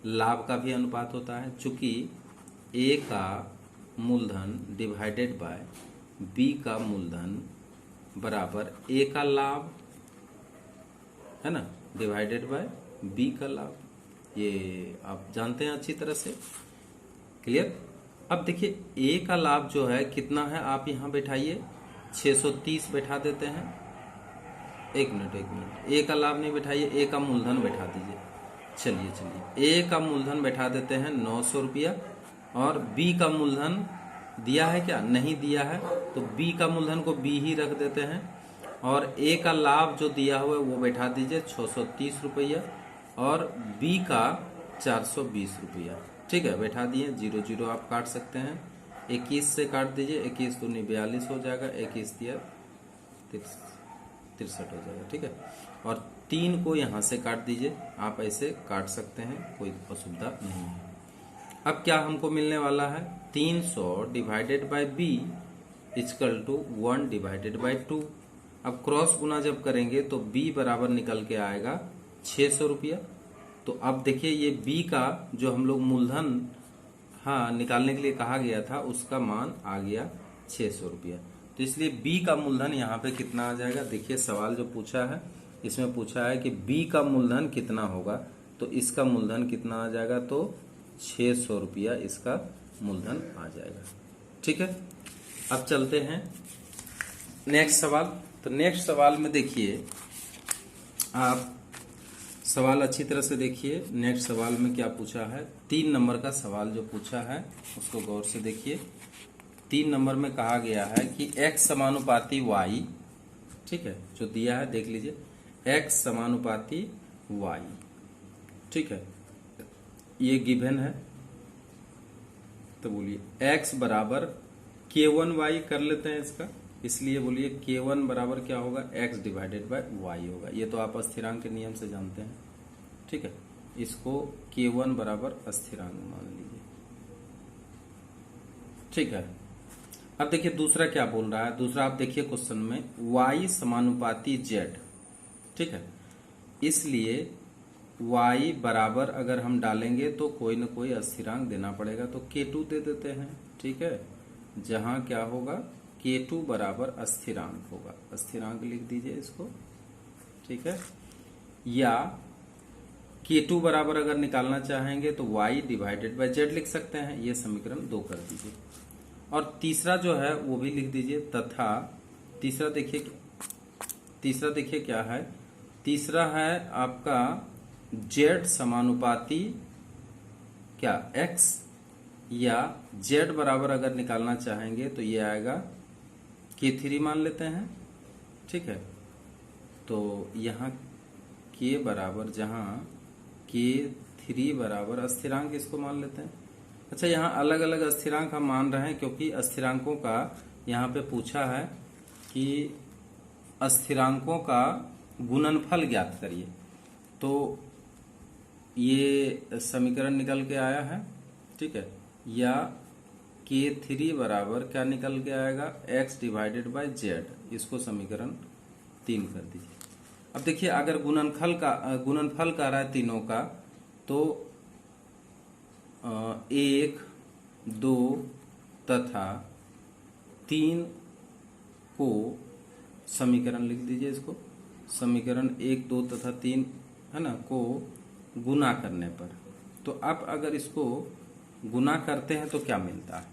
लाभ का भी अनुपात होता है। चूंकि ए का मूलधन डिवाइडेड बाय बी का मूलधन बराबर ए का लाभ है ना, डिवाइडेड बाय बी का लाभ, ये आप जानते हैं अच्छी तरह से। क्लियर? अब देखिए ए का लाभ जो है कितना है, आप यहां बैठाइए 630 बैठा देते हैं। एक मिनट, ए का लाभ नहीं बैठाइए, ए का मूलधन बैठा दीजिए। चलिए ए का मूलधन बैठा देते हैं 900 रुपया, और बी का मूलधन दिया है क्या? नहीं दिया है, तो बी का मूलधन को बी ही रख देते हैं, और ए का लाभ जो दिया हुआ है वो बैठा दीजिए 630 रुपया, और बी का 420 रुपया। ठीक है, बैठा दिए। 0 0 आप काट सकते हैं, 21 से काट दीजिए, 21 दूनी 42 हो जाएगा, 21 दिया 63 हो जाएगा। ठीक है, और 3 को यहां से काट दीजिए, आप ऐसे काट सकते हैं, कोई असुविधा नहीं है। अब क्या हमको मिलने वाला है? 300 divided by B equal to 1 divided by 2। अब क्रॉस गुना जब करेंगे तो बी बराबर निकल के आएगा 600 रुपया। तो अब देखिए ये बी का जो हम लोग मूलधन निकालने के लिए कहा गया था उसका मान आ गया 600 रुपया। तो इसलिए बी का मूलधन यहाँ पे कितना आ जाएगा? देखिए सवाल जो पूछा है इसमें पूछा है कि बी का मूलधन कितना होगा, तो इसका मूलधन कितना आ जाएगा? तो 600 रुपया इसका मूलधन आ जाएगा। ठीक है, अब चलते हैं नेक्स्ट सवाल। तो नेक्स्ट सवाल में देखिए, आप सवाल अच्छी तरह से देखिए। नेक्स्ट सवाल में क्या पूछा है? 3 नंबर का सवाल जो पूछा है उसको गौर से देखिए। 3 नंबर में कहा गया है कि x समानुपाती y, ठीक है, जो दिया है देख लीजिए, x समानुपाती y। ठीक है, ये गिवन है, तो बोलिए x बराबर k1y कर लेते हैं इसका, इसलिए बोलिए k1 बराबर क्या होगा? x डिवाइडेड बाय y होगा। ये तो आप स्थिरांक के नियम से जानते हैं। ठीक है, इसको k1 बराबर स्थिरांक मान लीजिए। ठीक है, अब देखिए दूसरा क्या बोल रहा है। दूसरा आप देखिए क्वेश्चन में y समानुपाती z। ठीक है, इसलिए y बराबर अगर हम डालेंगे तो कोई ना कोई स्थिरांक देना पड़ेगा, तो k2 दे देते हैं। ठीक है, जहां क्या होगा? k2 बराबर स्थिरांक होगा, स्थिरांक लिख दीजिए इसको। ठीक है, या k2 बराबर अगर निकालना चाहेंगे तो y डिवाइडेड बाय z लिख सकते हैं। ये समीकरण 2 कर दीजिए। और तीसरा जो है वो भी लिख दीजिए, तथा तीसरा देखिए क्या है? तीसरा है आपका z समानुपाती क्या x, या z बराबर अगर निकालना चाहेंगे तो ये आएगा k3 मान लेते हैं। ठीक है, तो यहाँ k बराबर, जहां k3 बराबर स्थिरांक इसको मान लेते हैं। अच्छा, यहाँ अलग अलग स्थिरांक हम मान रहे हैं क्योंकि स्थिरांकों का यहाँ पे पूछा है कि स्थिरांकों का गुणनफल ज्ञात करिए। तो ये समीकरण निकल के आया है। ठीक है, या k3 बराबर क्या निकल के आएगा? x divided by z। इसको समीकरण 3 कर दीजिए। अब देखिए अगर गुणनफल कर रहा है तीनों का, तो 1 2 तथा 3 को समीकरण लिख दीजिए। इसको समीकरण 1 2 तथा 3 है ना को गुना करने पर, तो अब अगर इसको गुना करते हैं तो क्या मिलता है?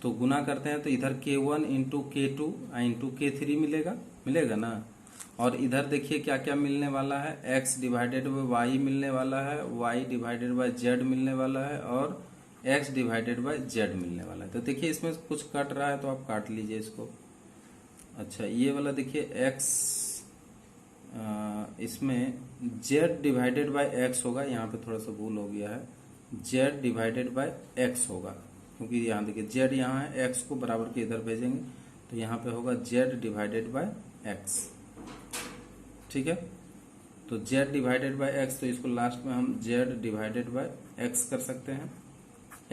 तो गुना करते हैं तो इधर k1 into k2 into k3 मिलेगा ना। और इधर देखिए क्या क्या मिलने वाला है? x डिवाइडेड बाय y मिलने वाला है, y डिवाइडेड बाय z मिलने वाला है, और x डिवाइडेड बाय z मिलने वाला है। तो देखिए इसमें कुछ कट रहा है तो आप काट लीजिए इसको। अच्छा, ये वाला देखिए x, इसमें z डिवाइडेड बाय x होगा, यहाँ पे थोड़ा सा भूल हो गया है, z डिवाइडेड बाय x होगा, क्योंकि यहाँ देखिए z यहाँ है, x को बराबर के इधर भेजेंगे तो यहाँ पे होगा z डिवाइडेड बाय x। ठीक है, तो z डिवाइडेड बाय x, तो इसको लास्ट में हम z डिवाइडेड बाय x कर सकते हैं।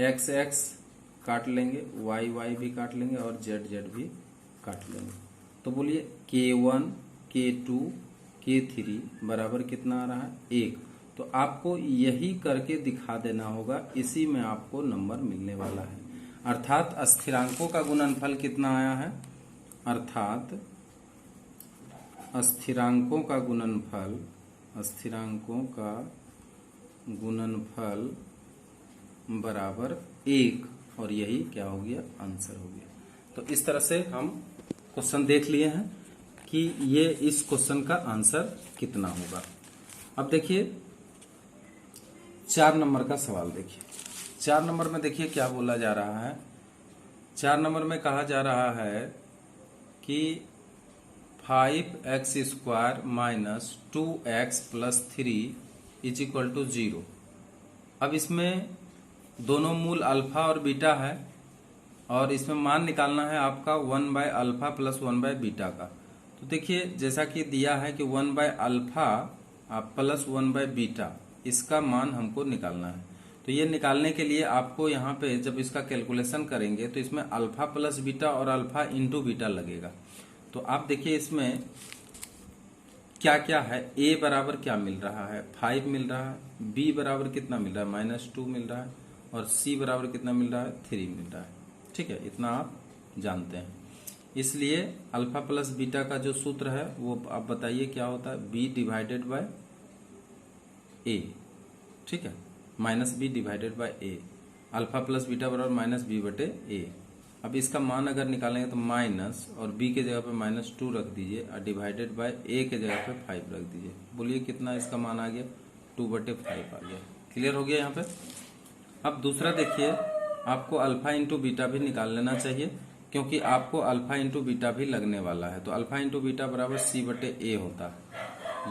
एक्स एक्स काट लेंगे, वाई वाई भी काट लेंगे और जेड जेड भी काट लेंगे। तो बोलिए K1 K2 K3 बराबर कितना आ रहा है 1। तो आपको यही करके दिखा देना होगा, इसी में आपको नंबर मिलने वाला है। अर्थात स्थिरांकों का गुणनफल कितना आया है, अर्थात स्थिरांकों का गुणनफल बराबर 1, और यही क्या हो गया, आंसर हो गया। तो इस तरह से हम क्वेश्चन देख लिए हैं कि ये इस क्वेश्चन का आंसर कितना होगा। अब देखिए 4 नंबर का सवाल देखिए। 4 नंबर में देखिए क्या बोला जा रहा है। 4 नंबर में कहा जा रहा है कि 5x² minus 2x plus 3 is equal to 0। अब इसमें दोनों मूल अल्फा और बीटा है, और इसमें मान निकालना है आपका 1/अल्फा प्लस 1/बीटा का। तो देखिए जैसा कि दिया है कि 1/अल्फा प्लस 1/बीटा, इसका मान हमको निकालना है। तो ये निकालने के लिए आपको यहाँ पे जब इसका कैलकुलेशन करेंगे तो इसमें अल्फा प्लस बीटा और अल्फा इंटू बीटा लगेगा। तो आप देखिए इसमें क्या क्या है। a बराबर क्या मिल रहा है, 5 मिल रहा है। b बराबर कितना मिल रहा है, -2 मिल रहा है। और c बराबर कितना मिल रहा है, 3 मिल रहा है। ठीक है, इतना आप जानते हैं। इसलिए अल्फा प्लस बीटा का जो सूत्र है वो आप बताइए क्या होता है, b डिवाइडेड बाय a। ठीक है, -b divided by a। Alpha plus beta बराबर -b/a। अब इसका मान अगर निकालेंगे तो माइनस और b के जगह पे -2 रख दीजिए और डिवाइडेड बाय a के जगह पे 5 रख दीजिए। बोलिए कितना इसका मान आ गया, 2/5 आ गया। क्लियर हो गया यहाँ पे। अब दूसरा देखिए, आपको अल्फा इंटू बीटा भी निकाल लेना चाहिए, क्योंकि आपको अल्फा इंटू बीटा भी लगने वाला है। तो अल्फा इंटू बीटा बराबर c/a होता है,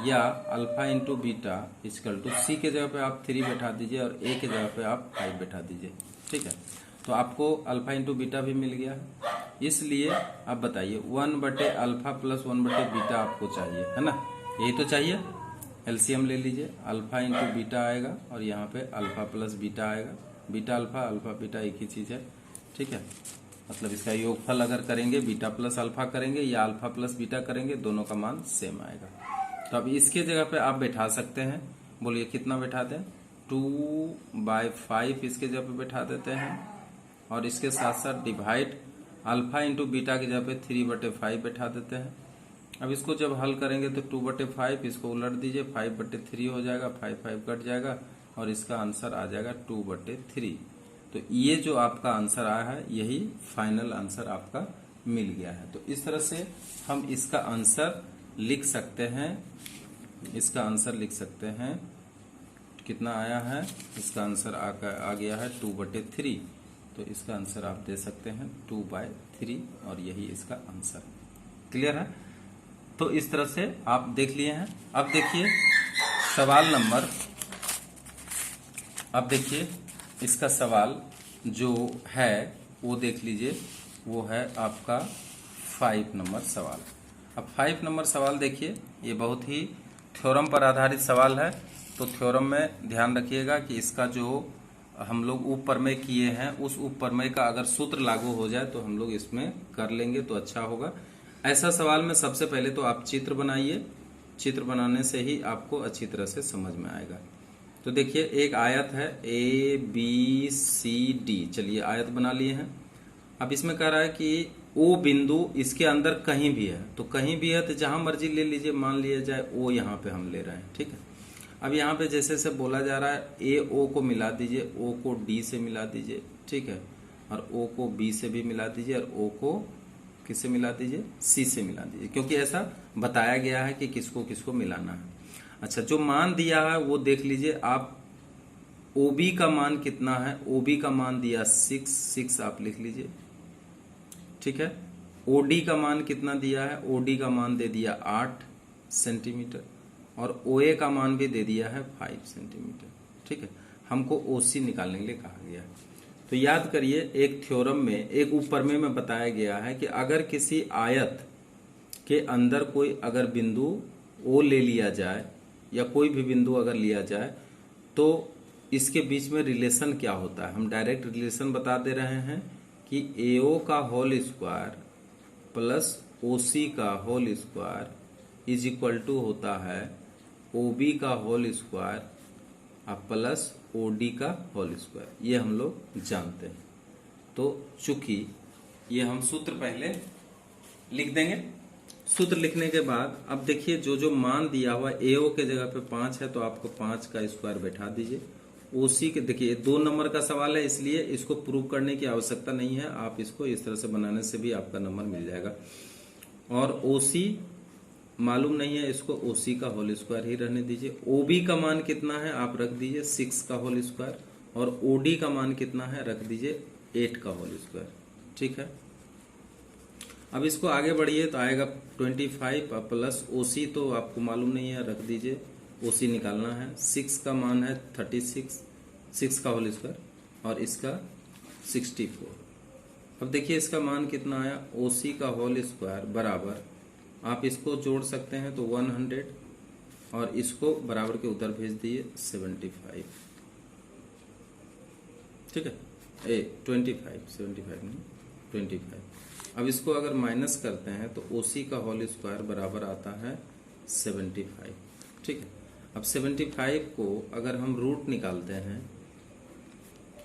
या alpha into beta equal to c के जगह पे आप 3 बैठा दीजिए और a के जगह पे आप 5 बैठा दीजिए। ठीक है, तो आपको अल्फा इंटू बीटा भी मिल गया है। इसलिए आप बताइए 1/अल्फा प्लस 1/बीटा आपको चाहिए, है ना, यही तो चाहिए। एलसीएम ले लीजिए, अल्फा इंटू बीटा आएगा और यहाँ पे अल्फा प्लस बीटा आएगा। बीटा अल्फा बीटा एक ही चीज है। ठीक है, मतलब इसका योगफल अगर करेंगे बीटा प्लस अल्फा करेंगे या अल्फा प्लस बीटा करेंगे, दोनों का मान सेम आएगा। तो अब इसके जगह पे आप बैठा सकते हैं। बोलिए कितना बैठा दें, 2/5 इसके जगह पे बैठा देते हैं, और इसके साथ साथ डिवाइड अल्फा इंटू बीटा की जगह पे 3/5 बैठा देते हैं। अब इसको जब हल करेंगे तो 2/5, इसको उलट दीजिए, 5/3 हो जाएगा, 5 कट जाएगा और इसका आंसर आ जाएगा 2/3। तो ये जो आपका आंसर आया है यही फाइनल आंसर आपका मिल गया है। तो इस तरह से हम इसका आंसर लिख सकते हैं। इसका आंसर लिख सकते हैं, कितना आया है, इसका आंसर आ गया है 2/3। तो इसका आंसर आप दे सकते हैं 2/3, और यही इसका आंसर। क्लियर है। तो इस तरह से आप देख लिए हैं। अब देखिए सवाल नंबर, अब देखिए इसका सवाल जो है वो देख लीजिए, वो है आपका 5 नंबर सवाल। अब 5 नंबर सवाल देखिए, ये बहुत ही थ्योरम पर आधारित सवाल है। तो थ्योरम में ध्यान रखिएगा कि इसका जो हम लोग उपप्रमेय किए हैं, उस उपप्रमेय का अगर सूत्र लागू हो जाए तो हम लोग इसमें कर लेंगे तो अच्छा होगा। ऐसा सवाल में सबसे पहले तो आप चित्र बनाइए। चित्र बनाने से ही आपको अच्छी तरह से समझ में आएगा। तो देखिए एक आयत है ABCD, चलिए आयत बना लिए हैं। अब इसमें कह रहा है कि O बिंदु इसके अंदर कहीं भी है, तो कहीं भी है तो जहां मर्जी ले लीजिए, मान लिया जाए O यहाँ पे हम ले रहे हैं। ठीक है, अब यहाँ पे जैसे से बोला जा रहा है AO को मिला दीजिए, O को D से मिला दीजिए। ठीक है, और O को B से भी मिला दीजिए और O को किससे मिला दीजिए, C से मिला दीजिए, क्योंकि ऐसा बताया गया है कि किसको किसको मिलाना है। अच्छा, जो मान दिया है वो देख लीजिए आप। OB का मान कितना है, OB का मान दिया 6 आप लिख लीजिए। ठीक है, OD का मान कितना दिया है, OD का मान दे दिया 8 सेंटीमीटर, और OA का मान भी दे दिया है 5 सेंटीमीटर। ठीक है, हमको OC निकालने के लिए कहा गया है। तो याद करिए, एक थ्योरम में, एक उपप्रमेय में बताया गया है कि अगर किसी आयत के अंदर कोई अगर बिंदु O ले लिया जाए, या कोई भी बिंदु अगर लिया जाए, तो इसके बीच में रिलेशन क्या होता है, हम डायरेक्ट रिलेशन बता दे रहे हैं कि AO का होल स्क्वायर प्लस OC का whole square is equal to होता है OB का होल स्क्वायर प्लस OD का होल स्क्वायर। ये हम लोग जानते हैं। तो चूंकि ये हम सूत्र पहले लिख देंगे। सूत्र लिखने के बाद अब देखिए जो जो मान दिया हुआ AO के जगह पे 5 है तो आपको 5 का स्क्वायर बैठा दीजिए। OC के देखिए 2 नंबर का सवाल है इसलिए इसको प्रूव करने की आवश्यकता नहीं है, आप इसको इस तरह से बनाने से भी आपका नंबर मिल जाएगा। और OC मालूम नहीं है, इसको OC का होल स्क्वायर ही रहने दीजिए। OB का मान कितना है आप रख दीजिए 6 का होल स्क्वायर, और OD का मान कितना है रख दीजिए 8 का होल स्क्वायर। ठीक है, अब इसको आगे बढ़िए तो आएगा 25 प्लस OC तो आपको मालूम नहीं है, रख दीजिए OC निकालना है। 6 का मान है 36, 6 का होल स्क्वायर, और इसका 64। अब देखिए इसका मान कितना आया, OC का होल स्क्वायर बराबर, आप इसको जोड़ सकते हैं तो 100, और इसको बराबर के उधर भेज दिए 75। ठीक है, 75 नहीं 25। अब इसको अगर माइनस करते हैं तो OC का होल स्क्वायर बराबर आता है 75। ठीक है, अब 75 को अगर हम रूट निकालते हैं,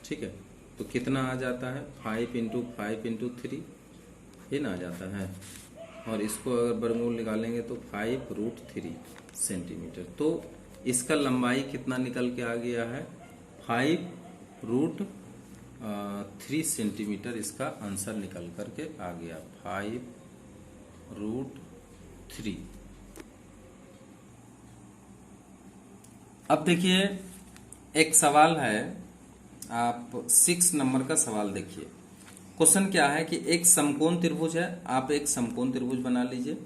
ठीक है, तो कितना आ जाता है 5 इंटू 5 इंटू 3, ये ना आ जाता है। और इसको अगर वर्गमूल निकालेंगे तो 5√3 सेंटीमीटर। तो इसका लंबाई कितना निकल के आ गया है 5√3 सेंटीमीटर। इसका आंसर निकल करके आ गया 5√3। अब देखिए एक सवाल है, आप 6 नंबर का सवाल देखिए। क्वेश्चन क्या है कि एक समकोण त्रिभुज है, आप एक समकोण त्रिभुज बना लीजिए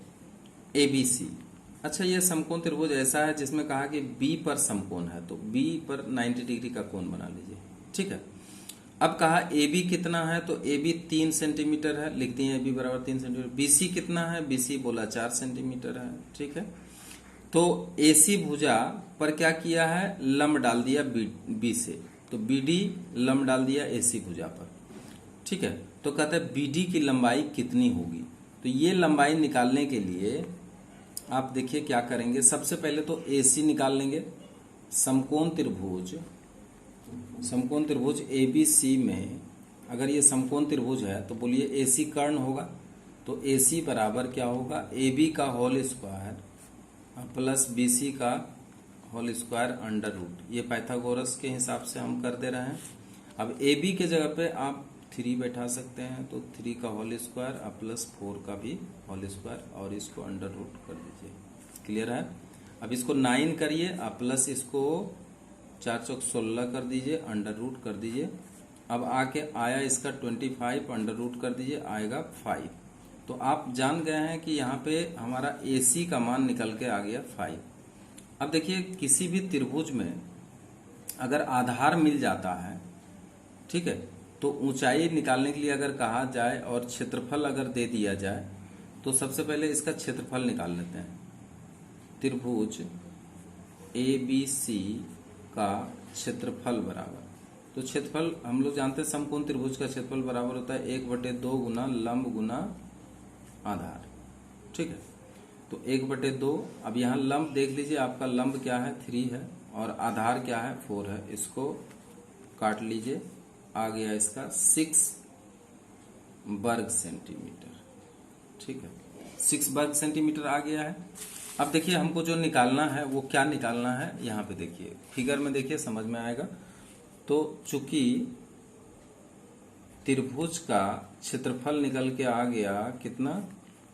ABC। अच्छा, ये समकोण त्रिभुज ऐसा है जिसमें कहा कि B पर समकोण है, तो B पर 90 डिग्री का कोण बना लीजिए। ठीक है, अब कहा AB कितना है, तो AB 3 सेंटीमीटर है, लिखते हैं AB बराबर 3 सेंटीमीटर। BC कितना है, BC बोला 4 सेंटीमीटर है। ठीक है, तो AC भुजा पर क्या किया है, लंब डाल दिया B से, तो BD लंब डाल दिया AC भुजा पर। ठीक है, तो कहते हैं BD की लंबाई कितनी होगी। तो ये लंबाई निकालने के लिए आप देखिए क्या करेंगे, सबसे पहले तो AC निकाल लेंगे। समकोण त्रिभुज ABC में अगर ये समकोण त्रिभुज है तो बोलिए AC कर्ण होगा, तो AC बराबर क्या होगा, AB का होल स्क्वायर प्लस BC का होल स्क्वायर अंडर रूट। ये पाइथागोरस के हिसाब से हम कर दे रहे हैं। अब AB के जगह पे आप 3 बैठा सकते हैं, तो 3 का होल स्क्वायर प्लस 4 का भी होल स्क्वायर, और इसको अंडर रूट कर दीजिए। क्लियर है। अब इसको 9 करिए, प्लस इसको 4 चौक 16 कर दीजिए, अंडर रूट कर दीजिए। अब आके आया इसका 25, अंडर रूट कर दीजिए, आएगा 5। तो आप जान गए हैं कि यहाँ पे हमारा AC का मान निकल के आ गया 5। अब देखिए किसी भी त्रिभुज में अगर आधार मिल जाता है, ठीक है, तो ऊंचाई निकालने के लिए अगर कहा जाए और क्षेत्रफल अगर दे दिया जाए, तो सबसे पहले इसका क्षेत्रफल निकाल लेते हैं। त्रिभुज ABC का क्षेत्रफल बराबर, तो क्षेत्रफल हम लोग जानते हैं समकोण त्रिभुज का क्षेत्रफल बराबर होता है 1/2 गुना लंब गुना आधार। ठीक है, तो 1/2। अब यहाँ लंब देख लीजिए, आपका लंब क्या है 3 है, और आधार क्या है 4 है। इसको काट लीजिए, आ गया इसका 6 वर्ग सेंटीमीटर। ठीक है, 6 वर्ग सेंटीमीटर आ गया है। अब देखिए हमको जो निकालना है वो क्या निकालना है, यहाँ पे देखिए फिगर में देखिए समझ में आएगा। तो चूंकि त्रिभुज का क्षेत्रफल निकल के आ गया कितना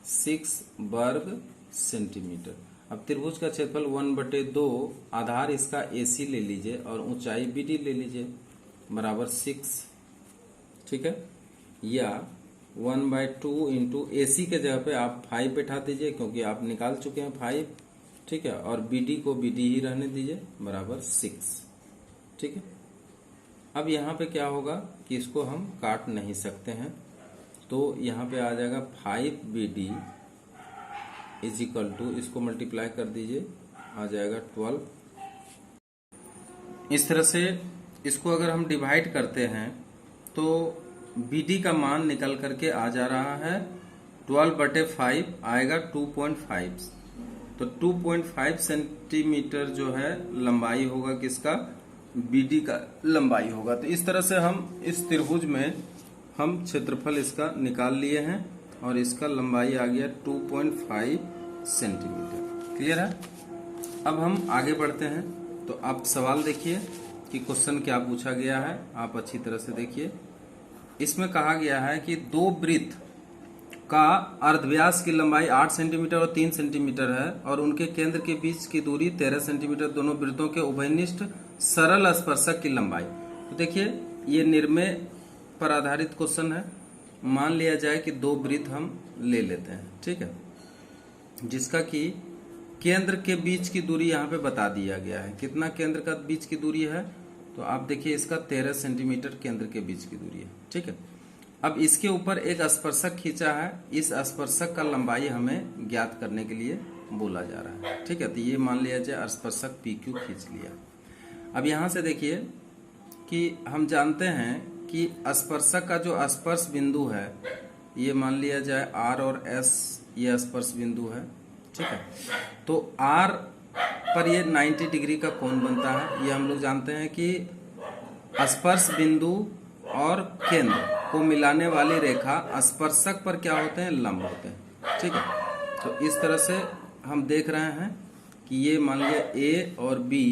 6 वर्ग सेंटीमीटर। अब त्रिभुज का क्षेत्रफल 1/2, आधार इसका AC ले लीजिए और ऊंचाई BD ले लीजिए, बराबर 6। ठीक है, या 1/2 इंटू AC के जगह पे आप 5 बैठा दीजिए, क्योंकि आप निकाल चुके हैं 5। ठीक है, और BD को BD ही रहने दीजिए, बराबर 6। ठीक है, अब यहाँ पे क्या होगा कि इसको हम काट नहीं सकते हैं, तो यहाँ पे आ जाएगा 5BD इज इक्वल टू, इसको मल्टीप्लाई कर दीजिए, आ जाएगा 12। इस तरह से इसको अगर हम डिवाइड करते हैं तो BD का मान निकल करके आ जा रहा है 12/5 आएगा 2.5। तो 2.5 सेंटीमीटर जो है लंबाई होगा किसका, BD का लंबाई होगा। तो इस तरह से हम इस त्रिभुज में हम क्षेत्रफल इसका निकाल लिए हैं और इसका लंबाई आ गया 2.5 सेंटीमीटर। क्लियर है। अब हम आगे बढ़ते हैं। तो आप सवाल देखिए कि क्वेश्चन क्या पूछा गया है, आप अच्छी तरह से देखिए। इसमें कहा गया है कि दो वृत्त का अर्धव्यास की लंबाई 8 सेंटीमीटर और 3 सेंटीमीटर है और उनके केंद्र के बीच की दूरी 13 सेंटीमीटर। दोनों वृत्तों के उभयनिष्ठ सरल स्पर्शक की लंबाई। तो देखिए ये निर्णय पर आधारित क्वेश्चन है। मान लिया जाए कि दो वृत्त हम ले लेते हैं, ठीक है, जिसका कि केंद्र के बीच की दूरी यहाँ पे बता दिया गया है। कितना केंद्र का बीच की दूरी है, तो आप देखिए इसका 13 सेंटीमीटर केंद्र के बीच की दूरी है, ठीक है। अब इसके ऊपर एक स्पर्शक खींचा है, इस स्पर्शक का लंबाई हमें ज्ञात करने के लिए बोला जा रहा है, ठीक है। तो ये मान लिया जाए स्पर्शक PQ खींच लिया। अब यहाँ से देखिए कि हम जानते हैं कि स्पर्शक का जो स्पर्श बिंदु है ये मान लिया जाए R और S, ये स्पर्श बिंदु है, ठीक है। तो R पर ये 90 डिग्री का कोण बनता है। ये हम लोग जानते हैं कि स्पर्श बिंदु और केंद्र को मिलाने वाली रेखा स्पर्शक पर क्या होते हैं, लंब होते हैं, ठीक है। तो इस तरह से हम देख रहे हैं कि ये मान लिया A और B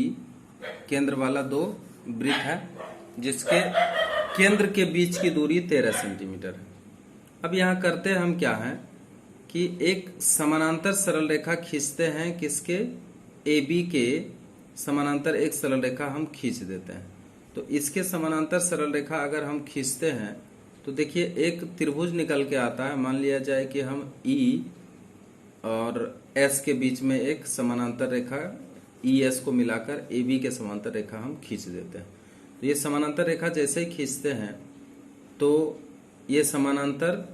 केंद्र वाला दो वृत्त है जिसके केंद्र के बीच की दूरी 13 सेंटीमीटर है। अब यहाँ करते हम क्या है कि एक समानांतर सरल रेखा खींचते हैं, किसके, AB के समानांतर एक सरल रेखा हम खींच देते हैं। तो इसके समानांतर सरल रेखा अगर हम खींचते हैं तो देखिए एक त्रिभुज निकल के आता है। मान लिया जाए कि हम E और S के बीच में एक समानांतर रेखा ES को मिलाकर AB के समानांतर रेखा हम खींच देते हैं। तो ये समानांतर रेखा जैसे ही खींचते हैं तो ये समानांतर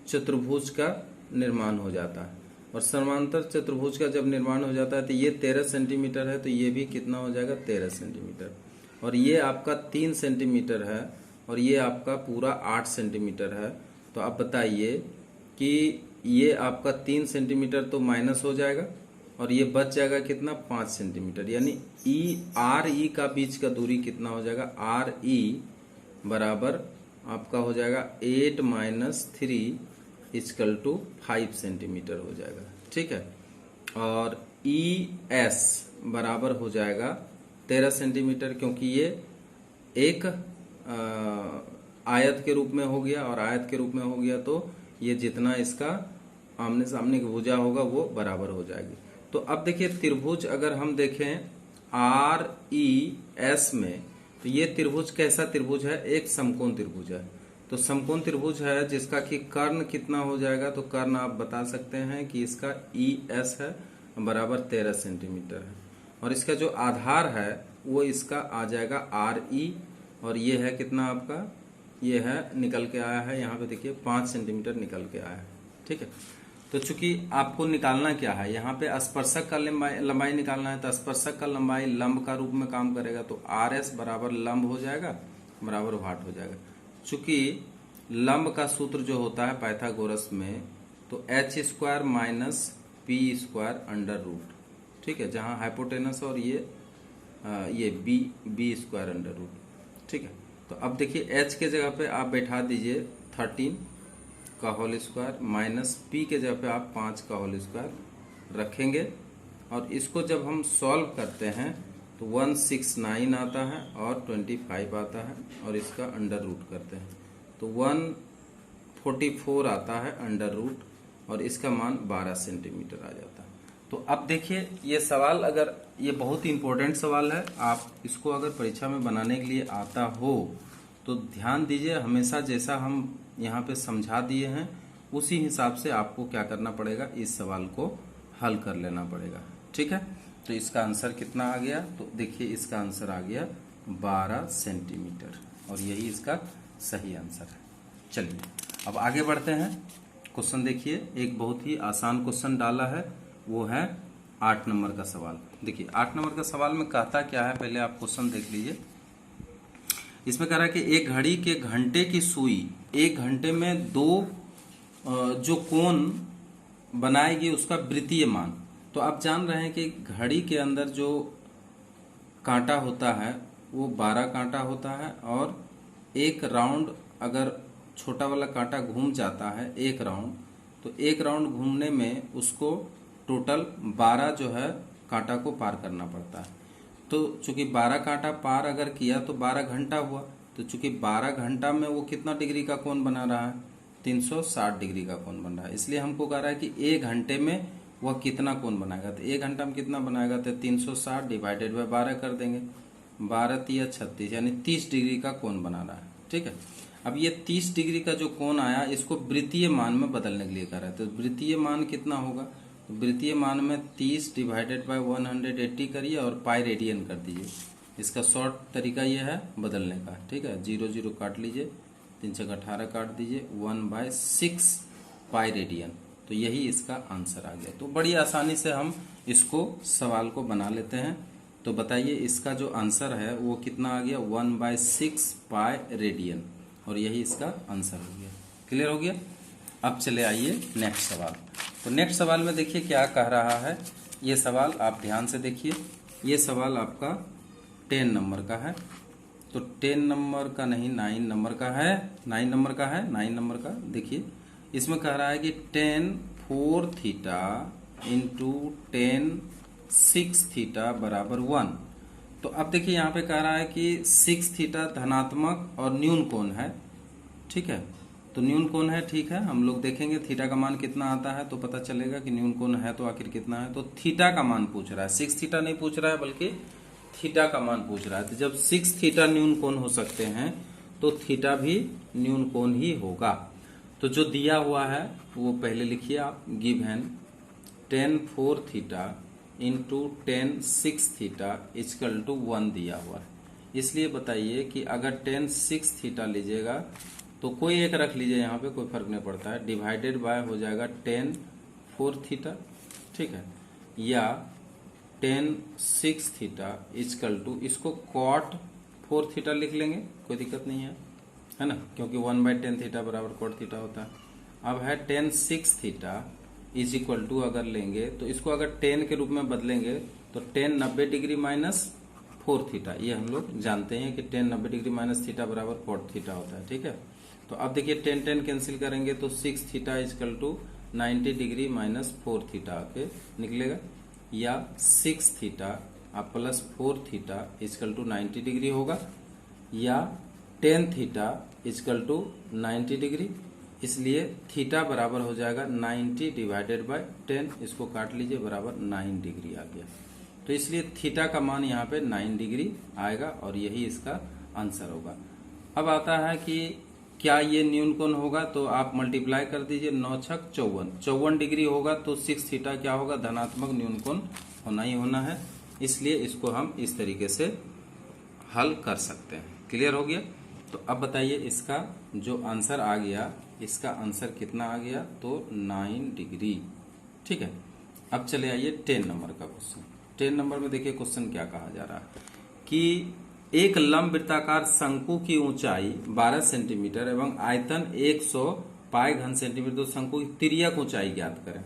चतुर्भुज का निर्माण हो जाता है। और समानांतर चतुर्भुज का जब निर्माण हो जाता है तो ये 13 सेंटीमीटर है, तो ये भी कितना हो जाएगा, 13 सेंटीमीटर। और ये आपका 3 सेंटीमीटर है और ये आपका पूरा 8 सेंटीमीटर है। तो आप बताइए कि ये आपका 3 सेंटीमीटर तो माइनस हो जाएगा और ये बच जाएगा कितना, 5 सेंटीमीटर। यानी RE का बीच का दूरी कितना हो जाएगा, RE बराबर आपका हो जाएगा 8 - 3 = 5 सेंटीमीटर हो जाएगा, ठीक है। और ES बराबर हो जाएगा 13 सेंटीमीटर, क्योंकि ये एक आयत के रूप में हो गया और आयत के रूप में हो गया तो ये जितना इसका आमने सामने की भुजा होगा वो बराबर हो जाएगी। तो अब देखिए त्रिभुज अगर हम देखें RES में, तो ये त्रिभुज कैसा त्रिभुज है, एक समकोण त्रिभुज है। तो समकोण त्रिभुज है जिसका कि कर्ण कितना हो जाएगा, तो कर्ण आप बता सकते हैं कि इसका ES है बराबर 13 सेंटीमीटर है। और इसका जो आधार है वो इसका आ जाएगा RE और ये है कितना आपका, ये है निकल के आया है यहाँ पे देखिए 5 सेंटीमीटर निकल के आया है, ठीक है। तो चूंकि आपको निकालना क्या है, यहाँ पे स्पर्शक का लंबाई निकालना है, तो स्पर्शक का लंबाई लंब का रूप में काम करेगा। तो RS बराबर लंब हो जाएगा बराबर वाट हो जाएगा। चूंकि लंब का सूत्र जो होता है पाइथागोरस में, तो h² - p²√, ठीक है, जहां हाइपोटेनस और ये b²√, ठीक है। तो अब देखिए h के जगह पे आप बैठा दीजिए 13 का होल स्क्वायर माइनस p के जगह पे आप 5 का होल स्क्वायर रखेंगे। और इसको जब हम सॉल्व करते हैं तो 169 आता है और 25 आता है और इसका अंडर रूट करते हैं तो 144 आता है अंडर रूट और इसका मान 12 सेंटीमीटर आ जाता है। तो अब देखिए ये सवाल, अगर ये बहुत ही इंपॉर्टेंट सवाल है, आप इसको अगर परीक्षा में बनाने के लिए आता हो तो ध्यान दीजिए, हमेशा जैसा हम यहाँ पे समझा दिए हैं उसी हिसाब से आपको क्या करना पड़ेगा, इस सवाल को हल कर लेना पड़ेगा, ठीक है। तो इसका आंसर कितना आ गया, तो देखिए इसका आंसर आ गया 12 सेंटीमीटर और यही इसका सही आंसर है। चलिए अब आगे बढ़ते हैं। क्वेश्चन देखिए, एक बहुत ही आसान क्वेश्चन डाला है, वो है 8 नंबर का सवाल। देखिए 8 नंबर का सवाल में कहता क्या है, पहले आप क्वेश्चन देख लीजिए। इसमें कह रहा है कि एक घड़ी के घंटे की सुई 1 घंटे में 2 जो कोण बनाएगी उसका वृत्तीय मान। तो आप जान रहे हैं कि घड़ी के अंदर जो कांटा होता है वो 12 कांटा होता है, और एक राउंड अगर छोटा वाला कांटा घूम जाता है 1 राउंड, तो 1 राउंड घूमने में उसको टोटल 12 जो है कांटा को पार करना पड़ता है। तो चूंकि 12 कांटा पार अगर किया तो 12 घंटा हुआ, तो चूंकि 12 घंटा में वो कितना डिग्री का कोण बना रहा है, 360 डिग्री का कोण बन रहा है। इसलिए हमको कह रहा है कि 1 घंटे में वह कितना कोण बनाएगा। तो 1 घंटा में कितना बनाएगा, तो 360 डिवाइडेड बाय 12 कर देंगे, 12 तिया 36, यानी 30 डिग्री का कोण बना रहा है। ठीक है, अब ये 30 डिग्री का जो कोण आया इसको वृत्तीय मान में बदलने के लिए कह रहा है। तो वृत्तीय मान कितना होगा, तो वृत्तीय मान में 30 डिवाइडेड बाय 180 करिए और पाई रेडियन कर दीजिए। इसका शॉर्ट तरीका यह है बदलने का। ठीक है, 0 0 काट लीजिए, 3 6 18 काट दीजिए, 1/6 पाई रेडियन। तो यही इसका आंसर आ गया। तो बड़ी आसानी से हम इसको सवाल को बना लेते हैं। तो बताइए इसका जो आंसर है वो कितना आ गया, 1/6 पाई रेडियन, और यही इसका आंसर हो गया। क्लियर हो गया। अब चले आइए नेक्स्ट सवाल। तो नेक्स्ट सवाल में देखिए क्या कह रहा है। ये सवाल आप ध्यान से देखिए। ये सवाल आपका 10 नंबर का है। तो 10 नंबर का नहीं, 9 नंबर का है। 9 नंबर का है, 9 नंबर का। देखिए इसमें कह रहा है कि 10 4 थीटा इंटू 10 6 थीटा बराबर 1। तो अब देखिए यहाँ पे कह रहा है कि 6 थीटा धनात्मक और न्यून कोण है। ठीक है, तो न्यून कोण है, ठीक है। हम लोग देखेंगे थीटा का मान कितना आता है तो पता चलेगा कि न्यून कोण है तो आखिर कितना है। तो थीटा का मान पूछ रहा है, 6 थीटा नहीं पूछ रहा है बल्कि थीटा का मान पूछ रहा है। तो जब 6 थीटा न्यून कोण हो सकते हैं तो थीटा भी न्यून कोण ही होगा। तो जो दिया हुआ है वो पहले लिखिए आप, given 10 4 theta into 10 6 theta equal to 1 दिया हुआ है। इसलिए बताइए कि अगर 10 6 थीटा लीजिएगा तो कोई एक रख लीजिए यहाँ पे, कोई फर्क नहीं पड़ता है, डिवाइडेड बाय हो जाएगा 10 4 थीटा। ठीक है, या 10 6 थीटा इक्वल टू, इसको कॉट 4 थीटा लिख लेंगे, कोई दिक्कत नहीं है ना, क्योंकि 1/10 थीटा बराबर कॉट थीटा होता है। अब है 10 6 थीटा इज इक्वल टू, अगर लेंगे तो इसको अगर 10 के रूप में बदलेंगे तो 10 90 डिग्री माइनस 4 थीटा। ये हम लोग जानते हैं कि 10 90 डिग्री माइनस थीटा बराबर कॉट थीटा होता है। ठीक है, तो अब देखिए 10 10 कैंसिल करेंगे तो 6 theta equal to 90 degree minus 4 theta आके निकलेगा, या 6 थीटा अब plus 4 theta equal to 90 degree होगा, या 10 थीटा इक्वल टू 90 डिग्री। इसलिए थीटा बराबर हो जाएगा 90 डिवाइडेड बाय 10, इसको काट लीजिए, बराबर 9 डिग्री आ गया। तो इसलिए थीटा का मान यहाँ पे 9 डिग्री आएगा और यही इसका आंसर होगा। अब आता है कि क्या ये न्यून कोण होगा, तो आप मल्टीप्लाई कर दीजिए, 9 6 54, 54 डिग्री होगा तो 6 थीटा क्या होगा, धनात्मक न्यून कोण होना ही होना है। इसलिए इसको हम इस तरीके से हल कर सकते हैं। क्लियर हो गया। तो अब बताइए इसका जो आंसर आ गया, इसका आंसर कितना आ गया, तो 9 डिग्री। ठीक है, अब चले आइए 10 नंबर का क्वेश्चन। 10 नंबर में देखिए क्वेश्चन क्या कहा जा रहा है कि एक लंबवृत्ताकार शंकु की ऊंचाई 12 सेंटीमीटर एवं आयतन 100 पाई घन सेंटीमीटर, तो शंकु की तिर्यक ऊंचाई ज्ञात करें।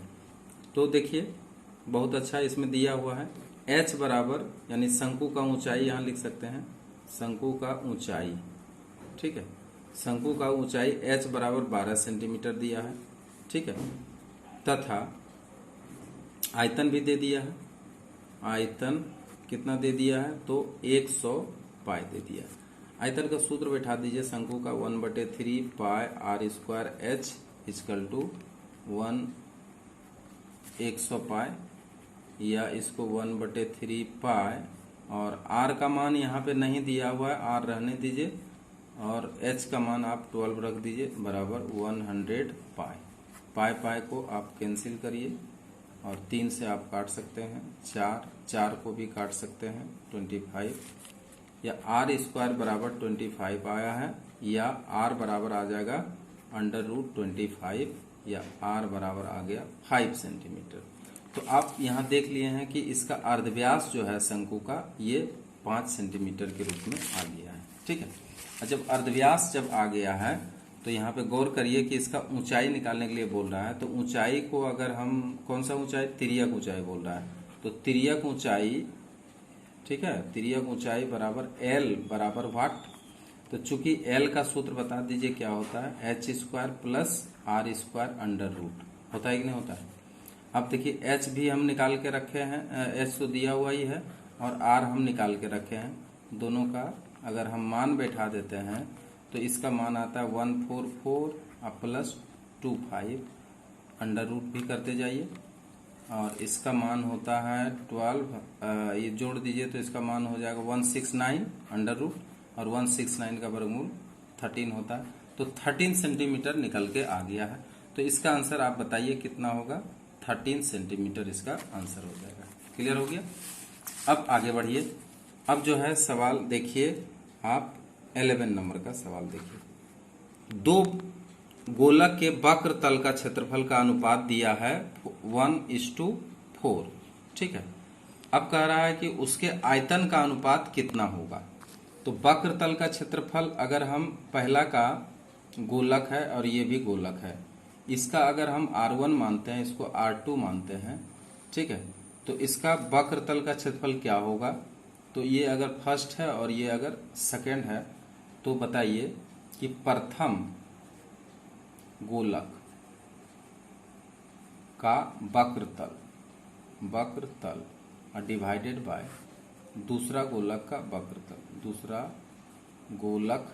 तो देखिए बहुत अच्छा इसमें दिया हुआ है, h बराबर, यानी शंकु का ऊंचाई यहां लिख सकते हैं, शंकु का ऊंचाई। ठीक है, शंकु का ऊंचाई h बराबर 12 सेंटीमीटर दिया है। ठीक है, तथा आयतन भी दे दिया है। आयतन कितना दे दिया है, तो 100 पाई दे दिया। आयतन का सूत्र बैठा दीजिए, शंकु का 1/3 pi r square h equal to 100 pi, या इसको 1/3 पाई, और r का मान यहाँ पे नहीं दिया हुआ है, r रहने दीजिए, और h का मान आप 12 रख दीजिए, बराबर 100 पाई। पाई पाई को आप कैंसिल करिए और 3 से आप काट सकते हैं, 4 को भी काट सकते हैं, 25, या r स्क्वायर बराबर 25 आया है, या r बराबर आ जाएगा √25, या r बराबर आ गया 5 सेंटीमीटर। तो आप यहाँ देख लिए हैं कि इसका अर्धव्यास जो है शंकु का, ये 5 सेंटीमीटर के रूप में आ गया है। ठीक है, जब अर्धव्यास जब आ गया है तो यहाँ पे गौर करिए कि इसका ऊंचाई निकालने के लिए बोल रहा है। तो ऊंचाई को अगर हम कौन सा ऊंचाई, तिर्यक ऊंचाई बोल रहा है, तो तिर्यक ऊंचाई, ठीक है, तिर्यक ऊंचाई बराबर एल बराबर वाट। तो चूंकि एल का सूत्र बता दीजिए क्या होता है, H square plus R square under root, होता है कि नहीं होता है। अब देखिए एच भी हम निकाल के रखे हैं, एच तो दिया हुआ ही है और आर हम निकाल के रखे हैं। दोनों का अगर हम मान बैठा देते हैं तो इसका मान आता है 144 प्लस 25, अंडर रूट भी करते जाइए, और इसका मान होता है 12, ये जोड़ दीजिए तो इसका मान हो जाएगा 169 अंडर रूट, और 169 का वर्गमूल 13 होता है। तो 13 सेंटीमीटर निकल के आ गया है। तो इसका आंसर आप बताइए कितना होगा, 13 सेंटीमीटर इसका आंसर हो जाएगा। क्लियर हो गया। अब आगे बढ़िए। अब जो है सवाल देखिए आप 11 नंबर का सवाल देखिए। दो गोलक के वक्र तल का क्षेत्रफल का अनुपात दिया है 1:4, ठीक है। अब कह रहा है कि उसके आयतन का अनुपात कितना होगा। तो वक्र तल का क्षेत्रफल, अगर हम पहला का गोलक है और ये भी गोलक है, इसका अगर हम R1 मानते हैं, इसको R2 मानते हैं, ठीक है, तो इसका वक्र तल का क्षेत्रफल क्या होगा। तो ये अगर फर्स्ट है और ये अगर सेकंड है, तो बताइए कि प्रथम गोलक का वक्र तल डिवाइडेड बाय दूसरा गोलक का वक्र तल, दूसरा गोलक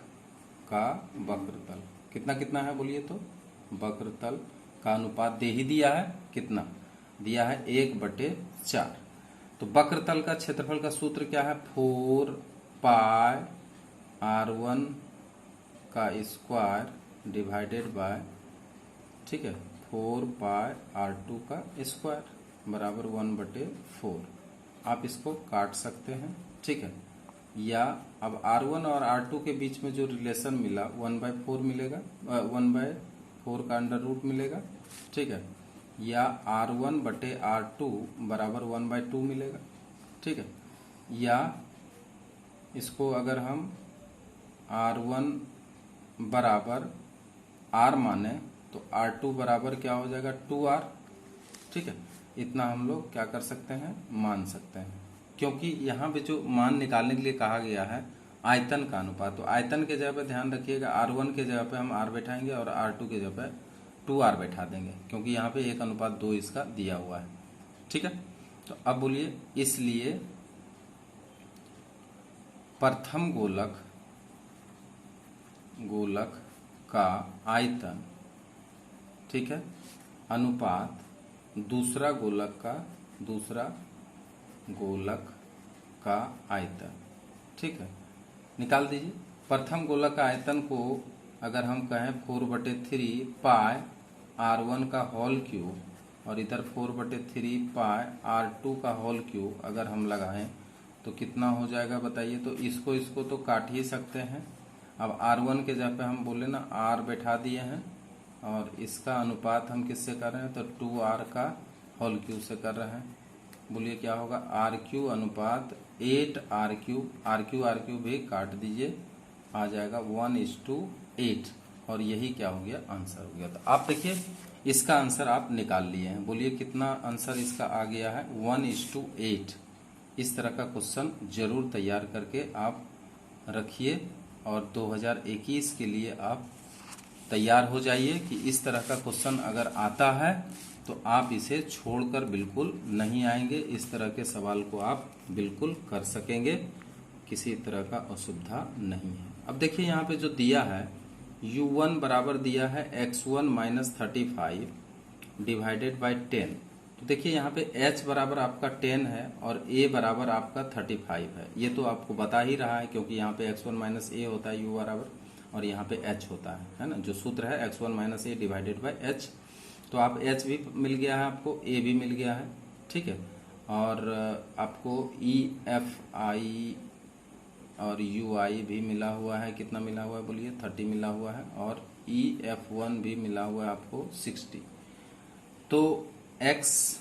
का वक्र तल कितना कितना है बोलिए। तो वक्र तल का अनुपात दे ही दिया है, कितना दिया है, 1/4। तो वक्र तल का क्षेत्रफल का सूत्र क्या है, 4 पाई R1 का स्क्वायर डिवाइडेड बाय, ठीक है, 4 पाई R2 का स्क्वायर बराबर 1/4। आप इसको काट सकते हैं, ठीक है। या अब R1 और R2 के बीच में जो रिलेशन मिला 1/4 मिलेगा, 1/4 का अंडर रूट मिलेगा, ठीक है। या R1/R2 बराबर 1/2 मिलेगा, ठीक है। या इसको अगर हम R1 बराबर R माने तो R2 बराबर क्या हो जाएगा, 2R, ठीक है। इतना हम लोग क्या कर सकते हैं, मान सकते हैं, क्योंकि यहाँ पे जो मान निकालने के लिए कहा गया है आयतन का अनुपात। तो आयतन के जगह पे ध्यान रखिएगा, R1 के जगह पे हम R बैठाएंगे और R2 के जगह पे 2R बैठा देंगे, क्योंकि यहाँ पे 1:2 इसका दिया हुआ है, ठीक है। तो अब बोलिए, इसलिए प्रथम गोलक का आयतन, ठीक है, अनुपात दूसरा गोलक का आयतन, ठीक है, निकाल दीजिए। प्रथम गोलक का आयतन को अगर हम कहें 4/3 पाई R1 का होल क्यूब और इधर 4/3 पाई R2 का होल क्यूब अगर हम लगाएं तो कितना हो जाएगा बताइए। तो इसको तो काट ही सकते हैं। अब R1 के जगह पे हम बोले ना R बैठा दिए हैं, और इसका अनुपात हम किससे कर रहे हैं, तो 2R का होल क्यूब से कर रहे हैं। बोलिए क्या होगा, R³ अनुपात 8R³, भी काट दीजिए, आ जाएगा 1:8, और यही क्या हो गया, आंसर हो गया। तो आप देखिए इसका आंसर आप निकाल लिए हैं। बोलिए कितना आंसर इसका आ गया है, 1:8। इस तरह का क्वेश्चन जरूर तैयार करके आप रखिए और 2021 के लिए आप तैयार हो जाइए कि इस तरह का क्वेश्चन अगर आता है तो आप इसे छोड़कर बिल्कुल नहीं आएंगे। इस तरह के सवाल को आप बिल्कुल कर सकेंगे, किसी तरह का असुविधा नहीं है। अब देखिए यहाँ पे जो दिया है U1 बराबर दिया है x1 - 35 डिवाइडेड बाय 10। तो देखिए यहाँ पे h बराबर आपका 10 है और a बराबर आपका 35 है। ये तो आपको बता ही रहा है, क्योंकि यहाँ पे x1 - a होता है u बराबर, और यहाँ पे h होता है ना, जो सूत्र है x1 - a divided by h। तो आप h भी मिल गया है, आपको a भी मिल गया है, ठीक है। और आपको EFI और UI भी मिला हुआ है, कितना मिला हुआ है बोलिए, 30 मिला हुआ है, और EF1 भी मिला हुआ है आपको 60। तो x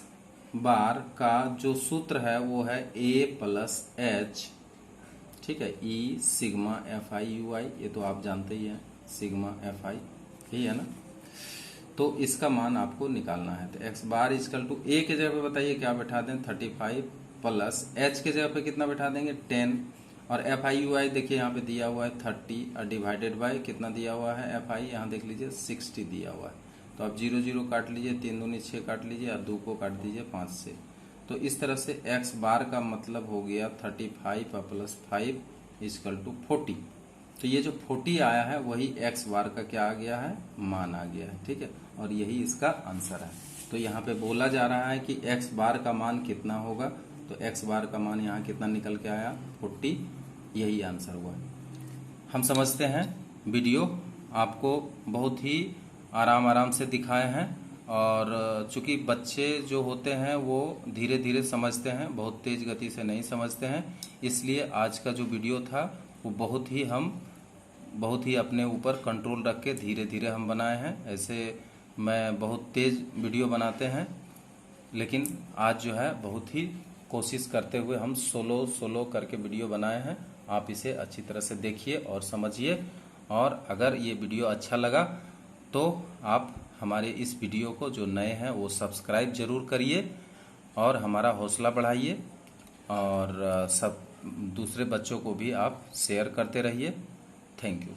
बार का जो सूत्र है वो है a + h ठीक है। E sigma F I U I, ये तो आप जानते ही हैं, सिग्मा एफ आई, यही है ना। तो इसका मान आपको निकालना है। तो एक्स बार इजकल टू ए के जगह पे बताइए क्या बैठा दें, 35 प्लस एच के जगह पे कितना बैठा देंगे 10, और एफ आई यू आई देखिए यहाँ पे दिया हुआ है 30 और डिवाइडेड बाय कितना दिया हुआ है एफ आई, यहाँ देख लीजिए 60 दिया हुआ है। तो आप 0 0 काट लीजिए, 3 दूनी 6 काट लीजिए और 2 को काट दीजिए 5 से। तो इस तरह से एक्स बार का मतलब हो गया 35 प्लस 5 इजकल टू 40। तो ये जो 40 आया है वही एक्स बार का क्या आ गया है, मान आ गया है, ठीक है। और यही इसका आंसर है। तो यहाँ पे बोला जा रहा है कि एक्स बार का मान कितना होगा, तो एक्स बार का मान यहाँ कितना निकल के आया 40, यही आंसर हुआ। हम समझते हैं वीडियो आपको बहुत ही आराम से दिखाए हैं, और चूंकि बच्चे जो होते हैं वो धीरे धीरे समझते हैं, बहुत तेज गति से नहीं समझते हैं, इसलिए आज का जो वीडियो था वो बहुत ही अपने ऊपर कंट्रोल रख के धीरे धीरे हम बनाए हैं। ऐसे मैं बहुत तेज वीडियो बनाते हैं, लेकिन आज जो है बहुत ही कोशिश करते हुए हम सोलो करके वीडियो बनाए हैं। आप इसे अच्छी तरह से देखिए और समझिए, और अगर ये वीडियो अच्छा लगा तो आप हमारे इस वीडियो को, जो नए हैं वो सब्सक्राइब जरूर करिए और हमारा हौसला बढ़ाइए, और सब दूसरे बच्चों को भी आप शेयर करते रहिए। Thank you.